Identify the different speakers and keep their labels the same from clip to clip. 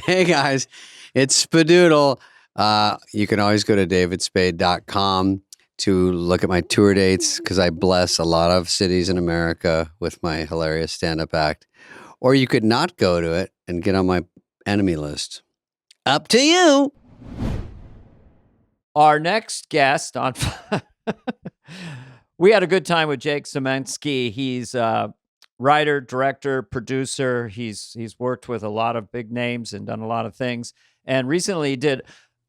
Speaker 1: Hey guys, it's Spadoodle. You can always go to davidspade.com to look at my tour dates because I bless a lot of cities in America with my hilarious stand-up act. Or you could not go to it and get on my enemy list. Up to you.
Speaker 2: Our next guest on we had a good time with Jake Szymanski. He's a writer, director, producer. He's worked with a lot of big names and done a lot of things. And recently he did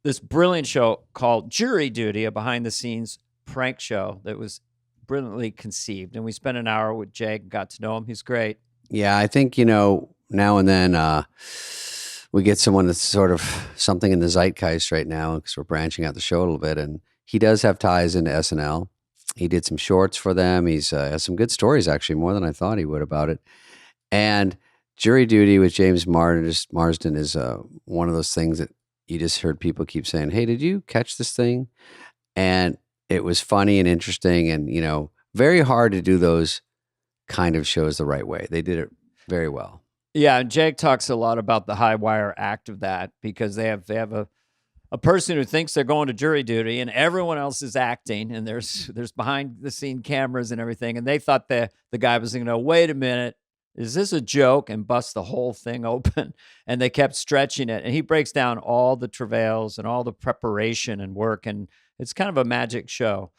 Speaker 2: this brilliant show called Jury Duty, a behind-the-scenes prank show that was brilliantly conceived. And we spent an hour with Jake, got to know him. He's great.
Speaker 1: Yeah, I think, now and then we get someone that's sort of something in the zeitgeist right now because we're branching out the show a little bit. And he does have ties into SNL. He did some shorts for them. He's has some good stories, actually, more than I thought he would about it. And Jury Duty with James Marsden is one of those things that you just heard people keep saying, hey, did you catch this thing? And it was funny and interesting and, very hard to do those kind of shows the right way. They did it very well. Yeah,
Speaker 2: Jake talks a lot about the high wire act of that because they have a person who thinks they're going to jury duty and everyone else is acting and there's behind the scene cameras and everything. And they thought the guy was going to wait a minute. Is this a joke? And bust the whole thing open. And they kept stretching it. And he breaks down all the travails and all the preparation and work. And it's kind of a magic show.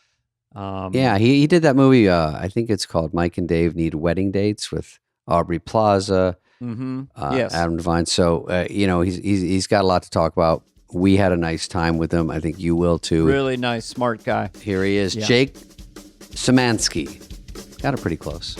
Speaker 1: Yeah, he did that movie. I think it's called Mike and Dave Need Wedding Dates with Aubrey Plaza,
Speaker 2: yes.
Speaker 1: Adam Devine. So, he's got a lot to talk about. We had a nice time with him. I think you will too.
Speaker 2: Really nice, smart guy.
Speaker 1: Here he is, yeah. Jake Szymanski. Got it pretty close.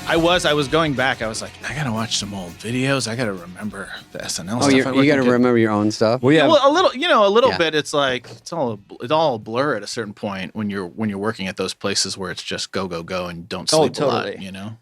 Speaker 3: I was going back. I was like, I gotta watch some old videos. I gotta remember the SNL stuff.
Speaker 1: You gotta remember your own stuff.
Speaker 3: Well, a little bit. It's like it's all a blur at a certain point when you're working at those places where it's just go and don't sleep a lot.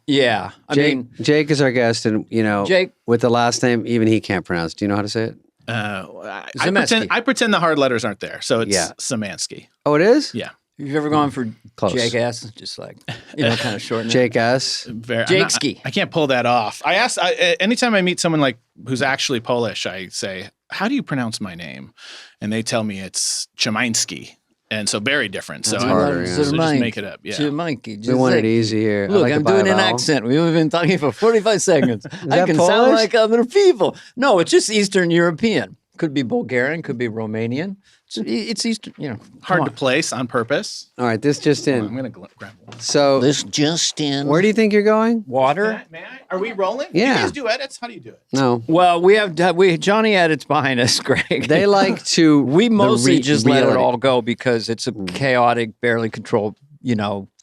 Speaker 2: Yeah,
Speaker 1: Jake is our guest, and
Speaker 2: Jake
Speaker 1: with the last name even he can't pronounce. Do you know how to say it?
Speaker 3: I pretend the hard letters aren't there, so it's Szymanski.
Speaker 1: Oh, it is?
Speaker 3: Yeah.
Speaker 2: Have you ever gone for
Speaker 1: Close.
Speaker 2: Jake S? Just like, kind of short.
Speaker 1: Jake S.
Speaker 2: Jakeski.
Speaker 3: I can't pull that off. Anytime I meet someone like who's actually Polish, I say, how do you pronounce my name? And they tell me it's Szymanski. And so very different.
Speaker 1: That's harder,
Speaker 3: so just make it up. Yeah.
Speaker 2: Szymanski.
Speaker 1: We want it easy here.
Speaker 2: Look, I'm doing an accent. We've been talking for 45 seconds. I can
Speaker 1: Polish?
Speaker 2: sound like other people. No, it's just Eastern European. Could be Bulgarian, could be Romanian. It's Eastern,
Speaker 3: Hard to place on purpose.
Speaker 1: All right, this just in.
Speaker 3: I'm going to grab one.
Speaker 1: So
Speaker 2: this just in.
Speaker 1: Where do you think you're going?
Speaker 2: Water.
Speaker 3: May I? Are we rolling?
Speaker 1: Yeah.
Speaker 3: You guys do edits? How do you do it?
Speaker 1: No.
Speaker 2: Well, Johnny edits behind us, Greg.
Speaker 1: They like to.
Speaker 2: We mostly just let it all go because it's a chaotic, barely controlled,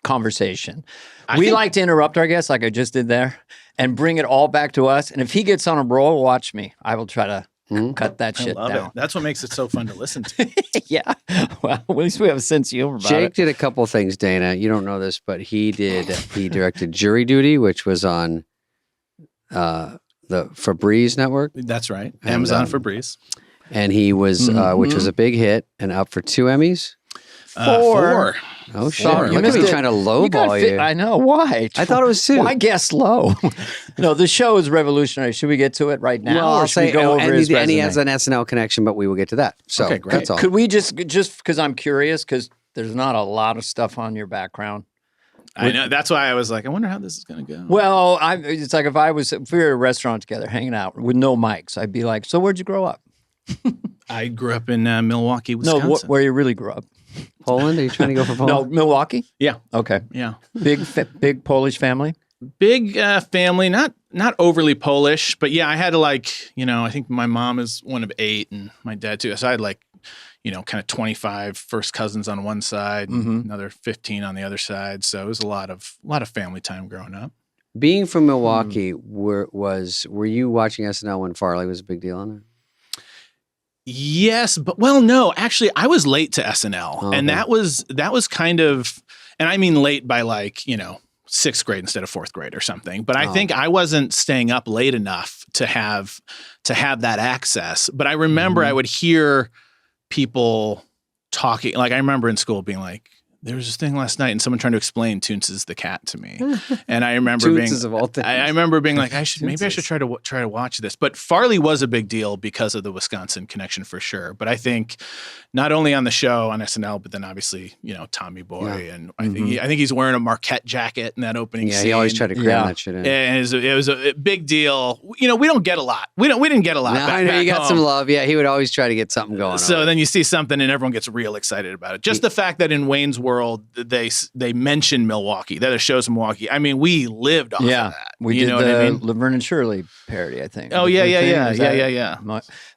Speaker 2: conversation. We like to interrupt our guests, like I just did there, and bring it all back to us. And if he gets on a roll, watch me. I will try to. Cut that shit down.
Speaker 3: It. That's what makes it so fun to listen to.
Speaker 2: Yeah. Well, at least we have a sense of humor about
Speaker 1: Jake did a couple of things, Dana. You don't know this, but he directed Jury Duty, which was on the Febreze network.
Speaker 3: That's right. Amazon Febreze.
Speaker 1: And he was, which was a big hit and up for 2 Emmys.
Speaker 3: 4.
Speaker 1: Oh, sure. Look at me trying to lowball you.
Speaker 2: I know. Why?
Speaker 1: I thought it was 2.
Speaker 2: Why guess low? No, the show is revolutionary. Should we get to it right now?
Speaker 1: Well, I'll say, and he has an SNL connection, but we will get to that. So
Speaker 3: okay, great.
Speaker 1: That's all.
Speaker 2: Could we just because I'm curious, because there's not a lot of stuff on your background.
Speaker 3: I know. That's why I was like, I wonder how this is going to go.
Speaker 2: Well, it's like if we were at a restaurant together hanging out with no mics, I'd be like, so where'd you grow up?
Speaker 3: I grew up in Milwaukee, Wisconsin.
Speaker 2: No, where you really grew up.
Speaker 1: Poland? Are you trying to go for Poland?
Speaker 2: No, Milwaukee?
Speaker 3: Yeah.
Speaker 2: Okay.
Speaker 3: Yeah.
Speaker 2: Big Polish family?
Speaker 3: Big family, not overly Polish, but yeah, I had to I think my mom is one of 8 and my dad too. So I had kind of 25 first cousins on one side, and another 15 on the other side. So it was a lot of family time growing up.
Speaker 1: Being from Milwaukee, were you watching SNL when Farley was a big deal on it?
Speaker 3: Yes, but no, actually I was late to SNL. And that was kind of, and I mean late by 6th grade instead of 4th grade or something. But I think I wasn't staying up late enough to have that access. But I remember I would hear people talking, I remember in school being like, there was this thing last night and someone trying to explain Toonces the cat to me. And I remember
Speaker 1: Toonces of all things.
Speaker 3: I remember being like, maybe I should try to watch this. But Farley was a big deal because of the Wisconsin connection for sure. But I think not only on the show on SNL, but then obviously, Tommy Boy. And I think he's wearing a Marquette jacket in that opening scene.
Speaker 1: Yeah, he always tried to cram that shit in.
Speaker 3: And it was a big deal. We don't get a lot. We didn't get a lot.
Speaker 1: I know you got some love. Yeah, he would always try to get something going.
Speaker 3: So then you see something and everyone gets real excited about it. Just the fact that in Wayne's World, they mention Milwaukee. That shows Milwaukee. I mean, we lived off of that.
Speaker 2: We did the Laverne and Shirley parody, I think.
Speaker 3: Oh, yeah.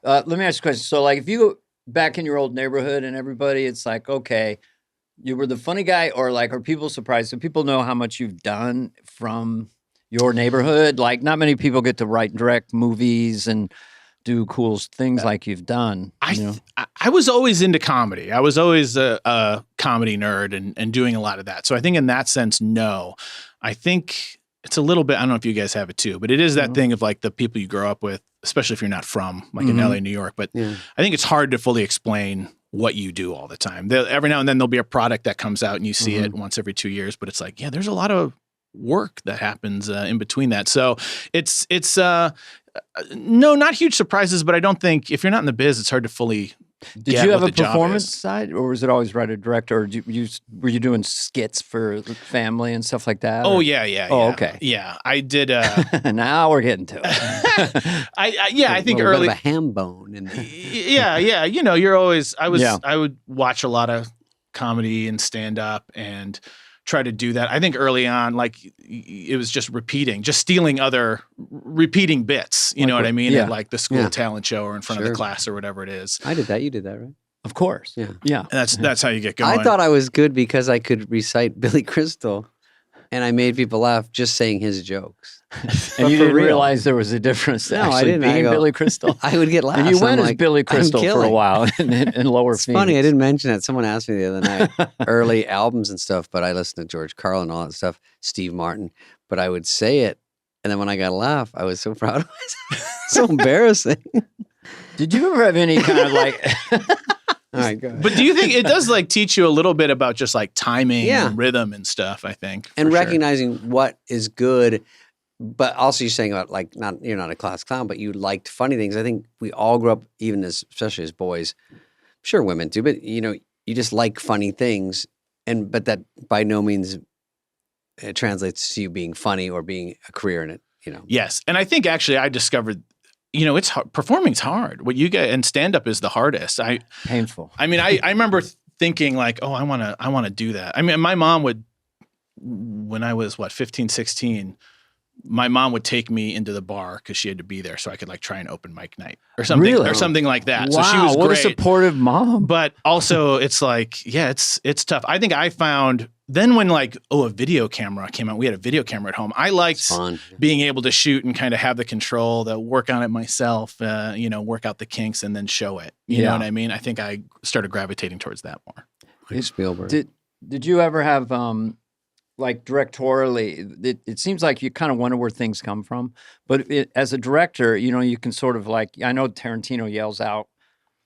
Speaker 2: Let me ask you a question. So, like, if you go back in your old neighborhood and everybody, it's like, okay, you were the funny guy, or like, are people surprised? Do people know how much you've done from your neighborhood? Like, not many people get to write and direct movies and do cool things like you've done.
Speaker 3: I was always into comedy. I was always a comedy nerd and doing a lot of that. So I think in that sense, no. I think it's a little bit, I don't know if you guys have it too, but it is that thing of like the people you grow up with, especially if you're not from like in LA, New York. But I think it's hard to fully explain what you do all the time. Every now and then there'll be a product that comes out and you see it once every 2 years, but it's like, there's a lot of work that happens in between that. So it's no, not huge surprises, but I don't think if you're not in the biz, it's hard to fully.
Speaker 2: Did you have a performance side, or was it always writer director? Or were you doing skits for the family and stuff like that?
Speaker 3: Oh yeah.
Speaker 2: Oh, okay.
Speaker 3: Yeah, I did.
Speaker 2: Now we're getting to it.
Speaker 3: I think early
Speaker 1: a ham bone in there.
Speaker 3: Yeah. You're always. I would watch a lot of comedy and stand up and try to do that. I think early on, like it was just stealing other repeating bits. You know what I mean?
Speaker 2: Yeah.
Speaker 3: At like the school talent show or in front of the class or whatever it is.
Speaker 1: I did that. You did that, right?
Speaker 2: Of course. Yeah.
Speaker 3: And that's how you get going.
Speaker 1: I thought I was good because I could recite Billy Crystal, and I made people laugh just saying his jokes.
Speaker 2: And you didn't realize there was a difference.
Speaker 1: No, I didn't.
Speaker 2: Being Billy Crystal.
Speaker 1: I would get laughs.
Speaker 2: And you went as Billy Crystal for a while in Lower Phoenix.
Speaker 1: It's funny, I didn't mention that. Someone asked me the other night, early albums and stuff, but I listened to George Carlin and all that stuff, Steve Martin, but I would say it, and then when I got a laugh, I was so proud of myself. So embarrassing.
Speaker 2: Did you ever have any kind of like...
Speaker 1: All right, go ahead.
Speaker 3: But do you think it does like teach you a little bit about just like timing and rhythm and stuff, I think.
Speaker 1: And recognizing what is good, but also you're saying about like, you're not a class clown, but you liked funny things. I think we all grew up, especially as boys, I'm sure women do, but you just like funny things. But that by no means it translates to you being funny or being a career in it,
Speaker 3: Yes. And I think actually I discovered it's hard. Performing's hard. What you get and stand up is the hardest.
Speaker 2: Painful.
Speaker 3: I mean, I remember thinking like, oh, I want to do that. I mean, my mom would, when I was 15, 16, my mom would take me into the bar because she had to be there so I could like try an open mic night or something or something like that.
Speaker 2: Wow,
Speaker 3: so she was great.
Speaker 2: What a supportive mom.
Speaker 3: But also it's like, it's tough. I think I found then when like, a video camera came out, we had a video camera at home. I liked being able to shoot and kind of have the control, to work on it myself, work out the kinks and then show it. You know what I mean? I think I started gravitating towards that more.
Speaker 1: Like Spielberg.
Speaker 2: Did you ever have like directorially, it seems like you kind of wonder where things come from, but as a director, you can sort of like, I know Tarantino yells out,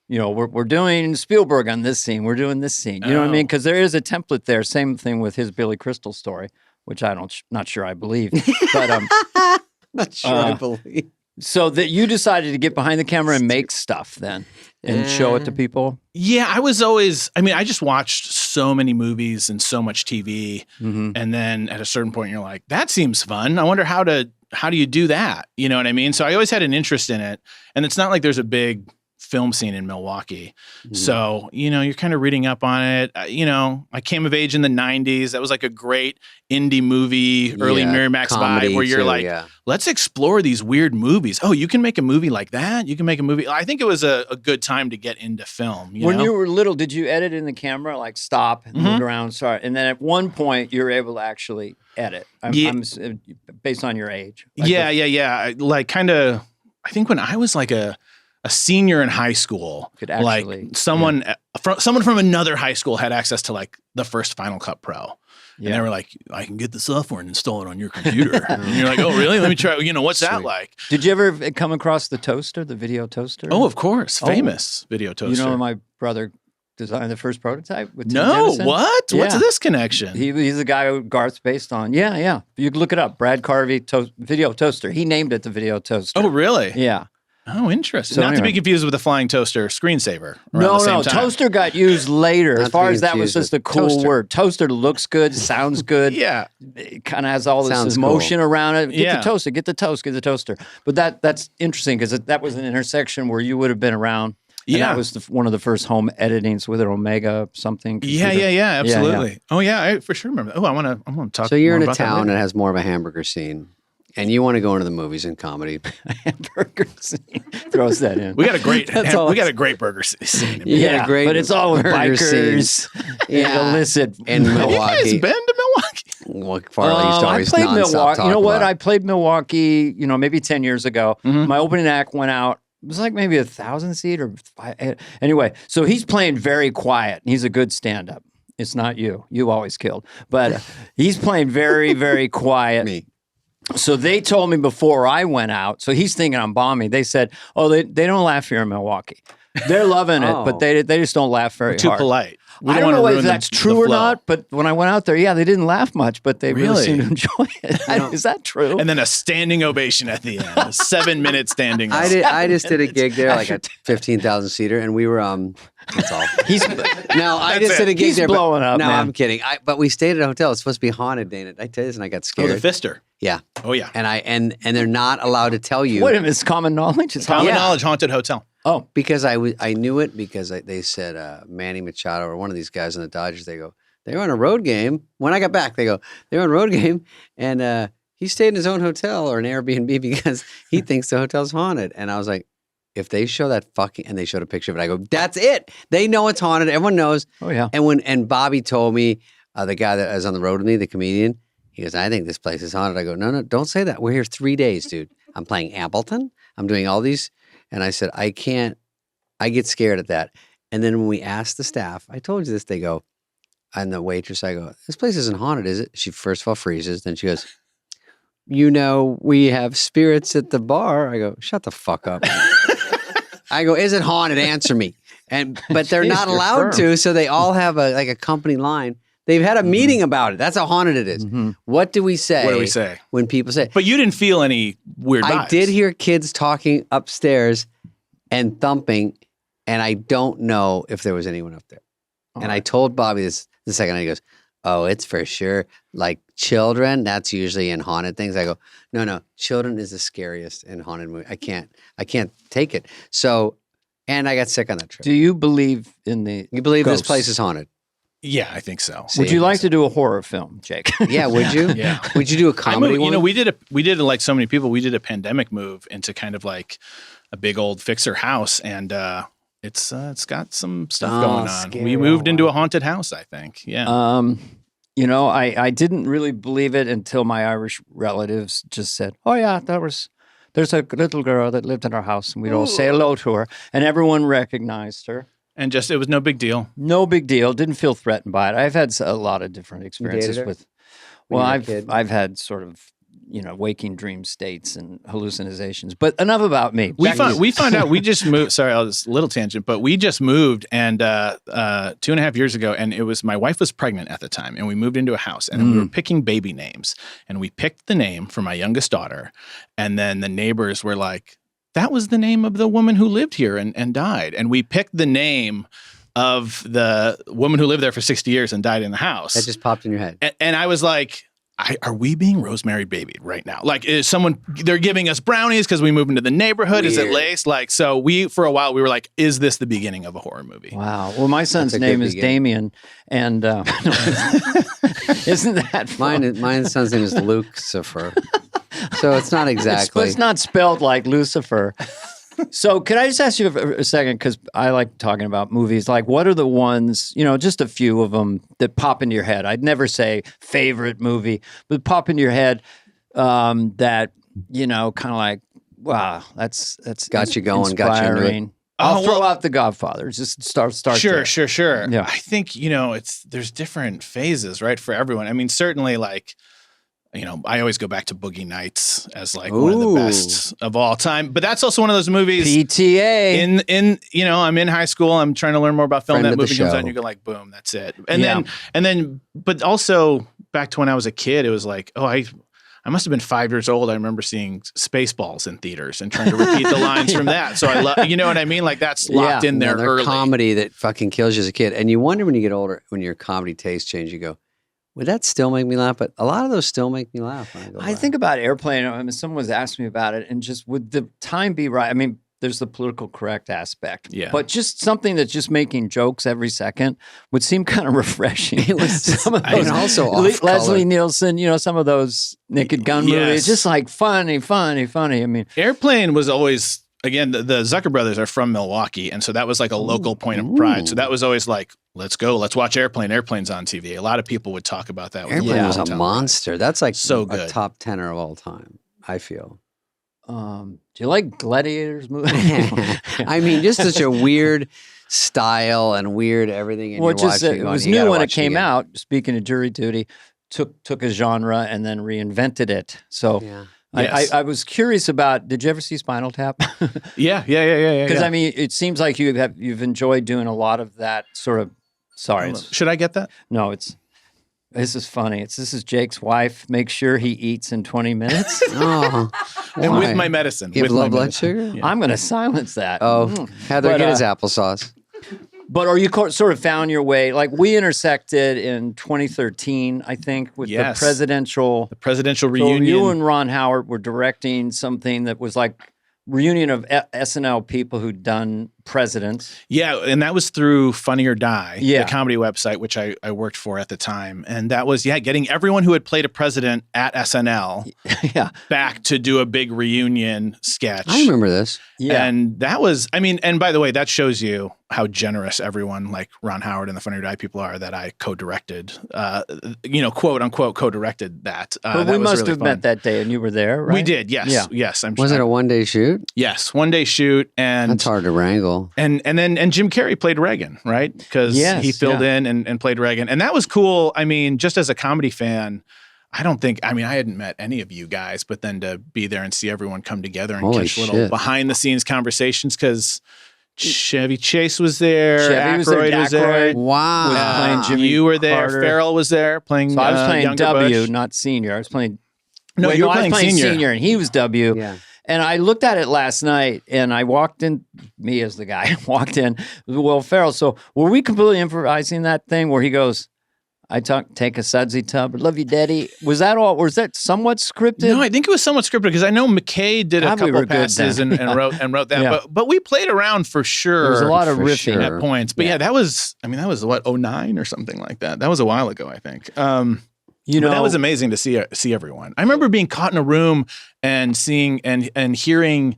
Speaker 2: we're doing Spielberg on this scene, we're doing this scene, you know what I mean? Because there is a template there. Same thing with his Billy Crystal story, which not sure I believe, but
Speaker 1: not sure I believe.
Speaker 2: So that you decided to get behind the camera and make stuff then and show it to people?
Speaker 3: Yeah, I just watched so many movies and so much TV. And then at a certain point you're like, that seems fun. I wonder how do you do that? You know what I mean? So I always had an interest in it. And it's not like there's a big film scene in Milwaukee. So, you're kind of reading up on it. I came of age in the 90s. That was like a great indie movie, early Miramax vibe where you're let's explore these weird movies. Oh, you can make a movie like that? You can make a movie. I think it was a good time to get into film.
Speaker 2: When you were little, did you edit in the camera, like stop and move around? Sorry. And then at one point you were able to actually edit. I'm based on your age.
Speaker 3: Yeah. Like kind of, I think when I was like a senior in high school, like someone from another high school had access to like the first Final Cut Pro. And they were like, I can get the software and install it on your computer. And you're like, oh, really? Let me try. What's that like?
Speaker 2: Did you ever come across the toaster, the video toaster?
Speaker 3: Oh, of course. Famous video toaster.
Speaker 2: My brother designed the first prototype with Tim
Speaker 3: No,
Speaker 2: Jennison.
Speaker 3: what? What's
Speaker 2: Yeah.
Speaker 3: this connection?
Speaker 2: He's the guy who Garth's based on. Yeah. You can look it up. Brad Carvey, video toaster. He named it the video toaster.
Speaker 3: Oh, really?
Speaker 2: Yeah.
Speaker 3: Oh, interesting.
Speaker 2: So
Speaker 3: Not to
Speaker 2: anyway.
Speaker 3: be confused with the flying toaster screensaver. around
Speaker 2: No,
Speaker 3: the same time.
Speaker 2: toaster got used later.
Speaker 1: Not
Speaker 2: As
Speaker 1: to
Speaker 2: far
Speaker 1: be
Speaker 2: as that was
Speaker 1: confused
Speaker 2: just a
Speaker 1: with
Speaker 2: cool
Speaker 1: toaster.
Speaker 2: word. Toaster looks good, sounds good.
Speaker 3: Yeah.
Speaker 2: It kind of has all this
Speaker 1: Sounds
Speaker 2: emotion around it. Get
Speaker 3: Yeah.
Speaker 2: the toaster, get the toast, get the toaster. But that's interesting because that was an intersection where you would have been around. And
Speaker 3: Yeah.
Speaker 2: that was one of the first home editings with an Omega something.
Speaker 3: Yeah,
Speaker 2: computer.
Speaker 3: absolutely. Oh, yeah, I for sure remember that. Oh, I want to talk.
Speaker 1: So you're
Speaker 3: more
Speaker 1: in a
Speaker 3: about that
Speaker 1: town
Speaker 3: later.
Speaker 1: that has more of a hamburger scene, and you want to go into the movies and comedy.
Speaker 2: Hamburger scene. Throws that in.
Speaker 3: We got a great,
Speaker 1: That's all
Speaker 3: we got a great burger scene.
Speaker 1: You got a
Speaker 2: yeah,
Speaker 1: great
Speaker 2: but it's all with
Speaker 1: burger
Speaker 2: bikers and illicit.
Speaker 1: in
Speaker 3: Have you guys
Speaker 1: Milwaukee.
Speaker 3: been to Milwaukee?
Speaker 1: Well, Farley used to
Speaker 2: I
Speaker 1: always
Speaker 2: played
Speaker 1: nonstop
Speaker 2: Milwaukee.
Speaker 1: talk
Speaker 2: You know what?
Speaker 1: about.
Speaker 2: I played Milwaukee, maybe 10 years ago.
Speaker 3: Mhm.
Speaker 2: My opening act went out. It was like maybe 1,000 seat or anyway. So he's playing very quiet. He's a good stand up. It's not you. You always killed. But he's playing very, very quiet.
Speaker 1: Me.
Speaker 2: So they told me before I went out. So he's thinking I'm bombing. They said, "Oh, they don't laugh here in Milwaugh. They're loving it, but
Speaker 1: Oh.
Speaker 2: they just don't laugh very
Speaker 3: We're too
Speaker 2: hard."
Speaker 3: polite. We
Speaker 2: I don't
Speaker 3: wanna
Speaker 2: know if
Speaker 3: ruin
Speaker 2: that's
Speaker 3: the
Speaker 2: true or
Speaker 3: flow.
Speaker 2: not, but when I went out there, they didn't laugh much, but they really,
Speaker 3: Really?
Speaker 2: seemed to enjoy it. Is that true?
Speaker 3: And then a standing ovation at the end. A 7-minute standing
Speaker 1: I
Speaker 3: ovation.
Speaker 1: did. I just did a gig there, like a 15,000 seater, and we were That's all.
Speaker 2: He's
Speaker 1: No, I
Speaker 3: That's
Speaker 1: just
Speaker 3: it.
Speaker 1: did a gig
Speaker 2: He's
Speaker 1: there.
Speaker 2: blowing up,
Speaker 1: No,
Speaker 2: man.
Speaker 1: I'm kidding. But we stayed at a hotel. It's supposed to be haunted, Dana. Did I tell you this, and I got
Speaker 3: Oh,
Speaker 1: scared.
Speaker 3: the Fister.
Speaker 1: Yeah,
Speaker 3: Oh, yeah.
Speaker 1: and they're not allowed to tell you.
Speaker 2: wait a minute. It's common knowledge. It's
Speaker 3: Common
Speaker 1: Yeah.
Speaker 3: knowledge haunted hotel.
Speaker 2: Oh,
Speaker 1: Because I knew it because they said Manny Machado or one of these guys in the Dodgers. They were on a road game. When I got back, they were on a road game, and he stayed in his own hotel or an Airbnb because he thinks the hotel's haunted. And I was like, if they show that and they showed a picture of it, I go, that's it. They know it's haunted. Everyone knows.
Speaker 2: oh yeah.
Speaker 1: And Bobby told me, the guy that was on the road with me, the comedian, he goes, I think this place is haunted. I go, no, don't say that. We're here 3 days, dude. I'm playing Appleton. I'm doing all these. And I said, I can't. I get scared at that. And then when we asked the staff, I told you this, they go, and the waitress, I go, this place isn't haunted, is it? She first of all freezes. Then she goes, we have spirits at the bar. I go, shut the fuck up. I go, is it haunted? Answer me. But they're
Speaker 2: Jeez,
Speaker 1: not
Speaker 2: you're
Speaker 1: allowed
Speaker 2: firm.
Speaker 1: to, so they all have a company line. They've had a meeting about it. That's how haunted it is.
Speaker 2: Mhm.
Speaker 1: What do we say?
Speaker 3: What do we say?
Speaker 1: When people say,
Speaker 3: But you didn't feel any weird vibes.
Speaker 1: I did hear kids talking upstairs and thumping, and I don't know if there was anyone up there. And I told Bobby this the second night. He goes, oh, it's for sure. Like children, that's usually in haunted things. I go, no, children is the scariest in haunted movie. I can't take it. So, and I got sick on that trip.
Speaker 2: Do you believe in the?
Speaker 1: You believe
Speaker 2: ghosts?
Speaker 1: this place is haunted?
Speaker 3: Yeah, I think so.
Speaker 2: Would you like to do a horror film, Jake?
Speaker 1: Yeah, would you?
Speaker 3: Yeah.
Speaker 1: Would you do a
Speaker 3: I
Speaker 1: comedy
Speaker 3: moved,
Speaker 1: one?
Speaker 3: we did like so many people. We did a pandemic move into kind of like a big old fixer house, and it's got some stuff
Speaker 1: Oh,
Speaker 3: going on.
Speaker 1: scary.
Speaker 3: We moved into a haunted house, I think. Yeah.
Speaker 2: I didn't really believe it until my Irish relatives just said, "Oh yeah, there's a little girl that lived in our house, and we'd all say hello to her, and everyone recognized her.
Speaker 3: And just it was no big deal.
Speaker 2: No big deal. Didn't feel threatened by it. I've had a lot of different experiences
Speaker 1: her
Speaker 2: with.
Speaker 1: when
Speaker 2: Well,
Speaker 1: you were a kid?
Speaker 2: I've had sort of waking dream states and hallucinations. But enough about me.
Speaker 3: We
Speaker 2: Back to-
Speaker 3: found out we just moved. Sorry, I was a little tangent, but we just moved and 2.5 years ago, and it was my wife was pregnant at the time, and we moved into a house, and we were picking baby names, and we picked the name for my youngest daughter, and then the neighbors were like, "That was the name of the woman who lived here and died," and we picked the name of the woman who lived there for 60 years and died in the house.
Speaker 1: That just popped in your head.
Speaker 3: And I was like, are we being Rosemary babied right now? Like, is someone, they're giving us brownies because we moved into the neighborhood? Is it
Speaker 1: Weird.
Speaker 3: laced? Like, so for a while, we were like, is this the beginning of a horror movie?
Speaker 2: Wow. Well, my son's
Speaker 1: That's a
Speaker 2: name
Speaker 1: good
Speaker 2: is
Speaker 1: beginning.
Speaker 2: Damien, and isn't that fun?
Speaker 1: My son's name is Lucifer. So it's not exactly.
Speaker 2: It's not spelled like Lucifer. So could I just ask you a second, because I like talking about movies. Like, what are the ones, just a few of them that pop into your head? I'd never say favorite movie, but pop into your head that, kind of like, wow, that's
Speaker 1: Got you going, got you into it.
Speaker 2: inspiring. I'll throw out The Godfather. Just start
Speaker 3: Sure.
Speaker 2: there. Yeah.
Speaker 3: I think, there's different phases, right, for everyone. I mean, certainly like, I always go back to Boogie Nights as like one of the best of all time. But that's also one of those movies.
Speaker 2: PTA.
Speaker 3: I'm in high school. I'm trying to learn more about film.
Speaker 1: Friend
Speaker 3: That
Speaker 1: of the
Speaker 3: movie comes
Speaker 1: show.
Speaker 3: out and you go like, boom, that's it. And then, but also back to when I was a kid, it was like, I must have been 5 years old. I remember seeing Spaceballs in theaters and trying to repeat the lines from that. So I love, you know what I mean? Like that's locked in there early.
Speaker 1: Comedy that fucking kills you as a kid. And you wonder when you get older, when your comedy taste change, you go, would that still make me laugh? But a lot of those still make me laugh. When I go back.
Speaker 2: think about Airplane. I mean, someone was asking me about it, and just would the time be right? I mean, there's the political correct aspect.
Speaker 3: Yeah.
Speaker 2: But just something that's just making jokes every second would seem kind of refreshing.
Speaker 1: It was
Speaker 2: some of those,
Speaker 1: and also
Speaker 2: Leslie
Speaker 1: off-color.
Speaker 2: Nielsen, some of those Naked Gun movies, just like funny. I mean,
Speaker 3: Airplane was always, again, the Zucker brothers are from Milwaukee. And so that was like a local point of pride. So that was always like, let's go, let's watch Airplane. Airplane's on TV. A lot of people would talk about that.
Speaker 1: Airplane was a monster. That's like
Speaker 3: so good.
Speaker 1: A top tenor of all time, I feel.
Speaker 2: do you like Gladiators movies?
Speaker 1: I mean, just such a weird style and weird everything. And
Speaker 2: Well,
Speaker 1: you're
Speaker 2: just
Speaker 1: watching,
Speaker 2: it
Speaker 1: going,
Speaker 2: was
Speaker 1: you
Speaker 2: new
Speaker 1: gotta
Speaker 2: when it
Speaker 1: watch
Speaker 2: came
Speaker 1: again.
Speaker 2: out. Speaking of jury duty, took a genre and then reinvented it. So
Speaker 1: Yeah.
Speaker 3: Yes.
Speaker 2: I was curious about. Did you ever see Spinal Tap?
Speaker 3: Yeah.
Speaker 2: Because I mean, it seems like you've enjoyed doing a lot of that sort of. Sorry,
Speaker 3: Should I get that?
Speaker 2: no, this is funny. This is Jake's wife. Make sure he eats in 20 minutes.
Speaker 1: Oh,
Speaker 3: And
Speaker 1: why?
Speaker 3: with my medicine.
Speaker 1: You have
Speaker 3: with my
Speaker 1: low blood
Speaker 3: medicine.
Speaker 1: sugar?
Speaker 2: I'm going to silence that.
Speaker 1: Oh, Heather,
Speaker 2: But,
Speaker 1: get his applesauce.
Speaker 2: But are you sort of found your way? Like we intersected in 2013, I think, with the presidential.
Speaker 3: The presidential
Speaker 2: So
Speaker 3: reunion.
Speaker 2: you and Ron Howard were directing something that was like reunion of SNL people who'd done presidents.
Speaker 3: Yeah, and that was through Funny or Die,
Speaker 2: Yeah.
Speaker 3: the comedy website, which I worked for at the time. And that was, getting everyone who had played a president at SNL
Speaker 2: Yeah.
Speaker 3: back to do a big reunion sketch.
Speaker 1: I remember this.
Speaker 2: Yeah.
Speaker 3: And that was, and by the way, that shows you how generous everyone like Ron Howard and the Funny or Die people are that I co-directed, quote unquote, co-directed that.
Speaker 2: But
Speaker 3: that
Speaker 2: we
Speaker 3: was
Speaker 2: must
Speaker 3: really
Speaker 2: have
Speaker 3: fun.
Speaker 2: met that day and you were there, right?
Speaker 3: We did, yes.
Speaker 2: Yeah.
Speaker 3: Yes.
Speaker 1: Was it a one-day shoot?
Speaker 3: Yes, one day shoot. And
Speaker 1: That's hard to wrangle.
Speaker 3: And then Jim Carrey played Reagan, right? Because
Speaker 2: Yes,
Speaker 3: he filled in and played Reagan. And that was cool. I mean, just as a comedy fan, I hadn't met any of you guys, but then to be there and see everyone come together and
Speaker 1: Holy
Speaker 3: catch little
Speaker 1: shit.
Speaker 3: behind the scenes conversations because Chevy Chase was there,
Speaker 2: Chevy was there,
Speaker 3: Aykroyd was there.
Speaker 2: Aykroyd
Speaker 1: Wow.
Speaker 2: was playing Jimmy
Speaker 3: you were there.
Speaker 2: Carter.
Speaker 3: Farrell was there playing.
Speaker 2: So I was playing
Speaker 3: younger
Speaker 2: W,
Speaker 3: Bush.
Speaker 2: not senior. I was playing.
Speaker 3: No, you were
Speaker 2: I was
Speaker 3: playing
Speaker 2: playing
Speaker 3: senior.
Speaker 2: and he was W.
Speaker 1: Yeah.
Speaker 2: And I looked at it last night, and I walked in. Me as the guy walked in. Will Ferrell. So were we completely improvising that thing where he goes, "I take a sudsy tub. I love you, Daddy." Was that all? Was that somewhat scripted?
Speaker 3: No, I think it was somewhat scripted because I know McKay did a
Speaker 2: God, we
Speaker 3: couple
Speaker 2: were good
Speaker 3: passes
Speaker 2: then.
Speaker 3: and wrote that.
Speaker 2: Yeah.
Speaker 3: But we played around for sure.
Speaker 2: There was a lot of
Speaker 1: for
Speaker 2: riffing.
Speaker 1: sure.
Speaker 3: at points. But that was what, 09 or something like that. That was a while ago, I think. But that was amazing to see everyone. I remember being caught in a room and seeing and hearing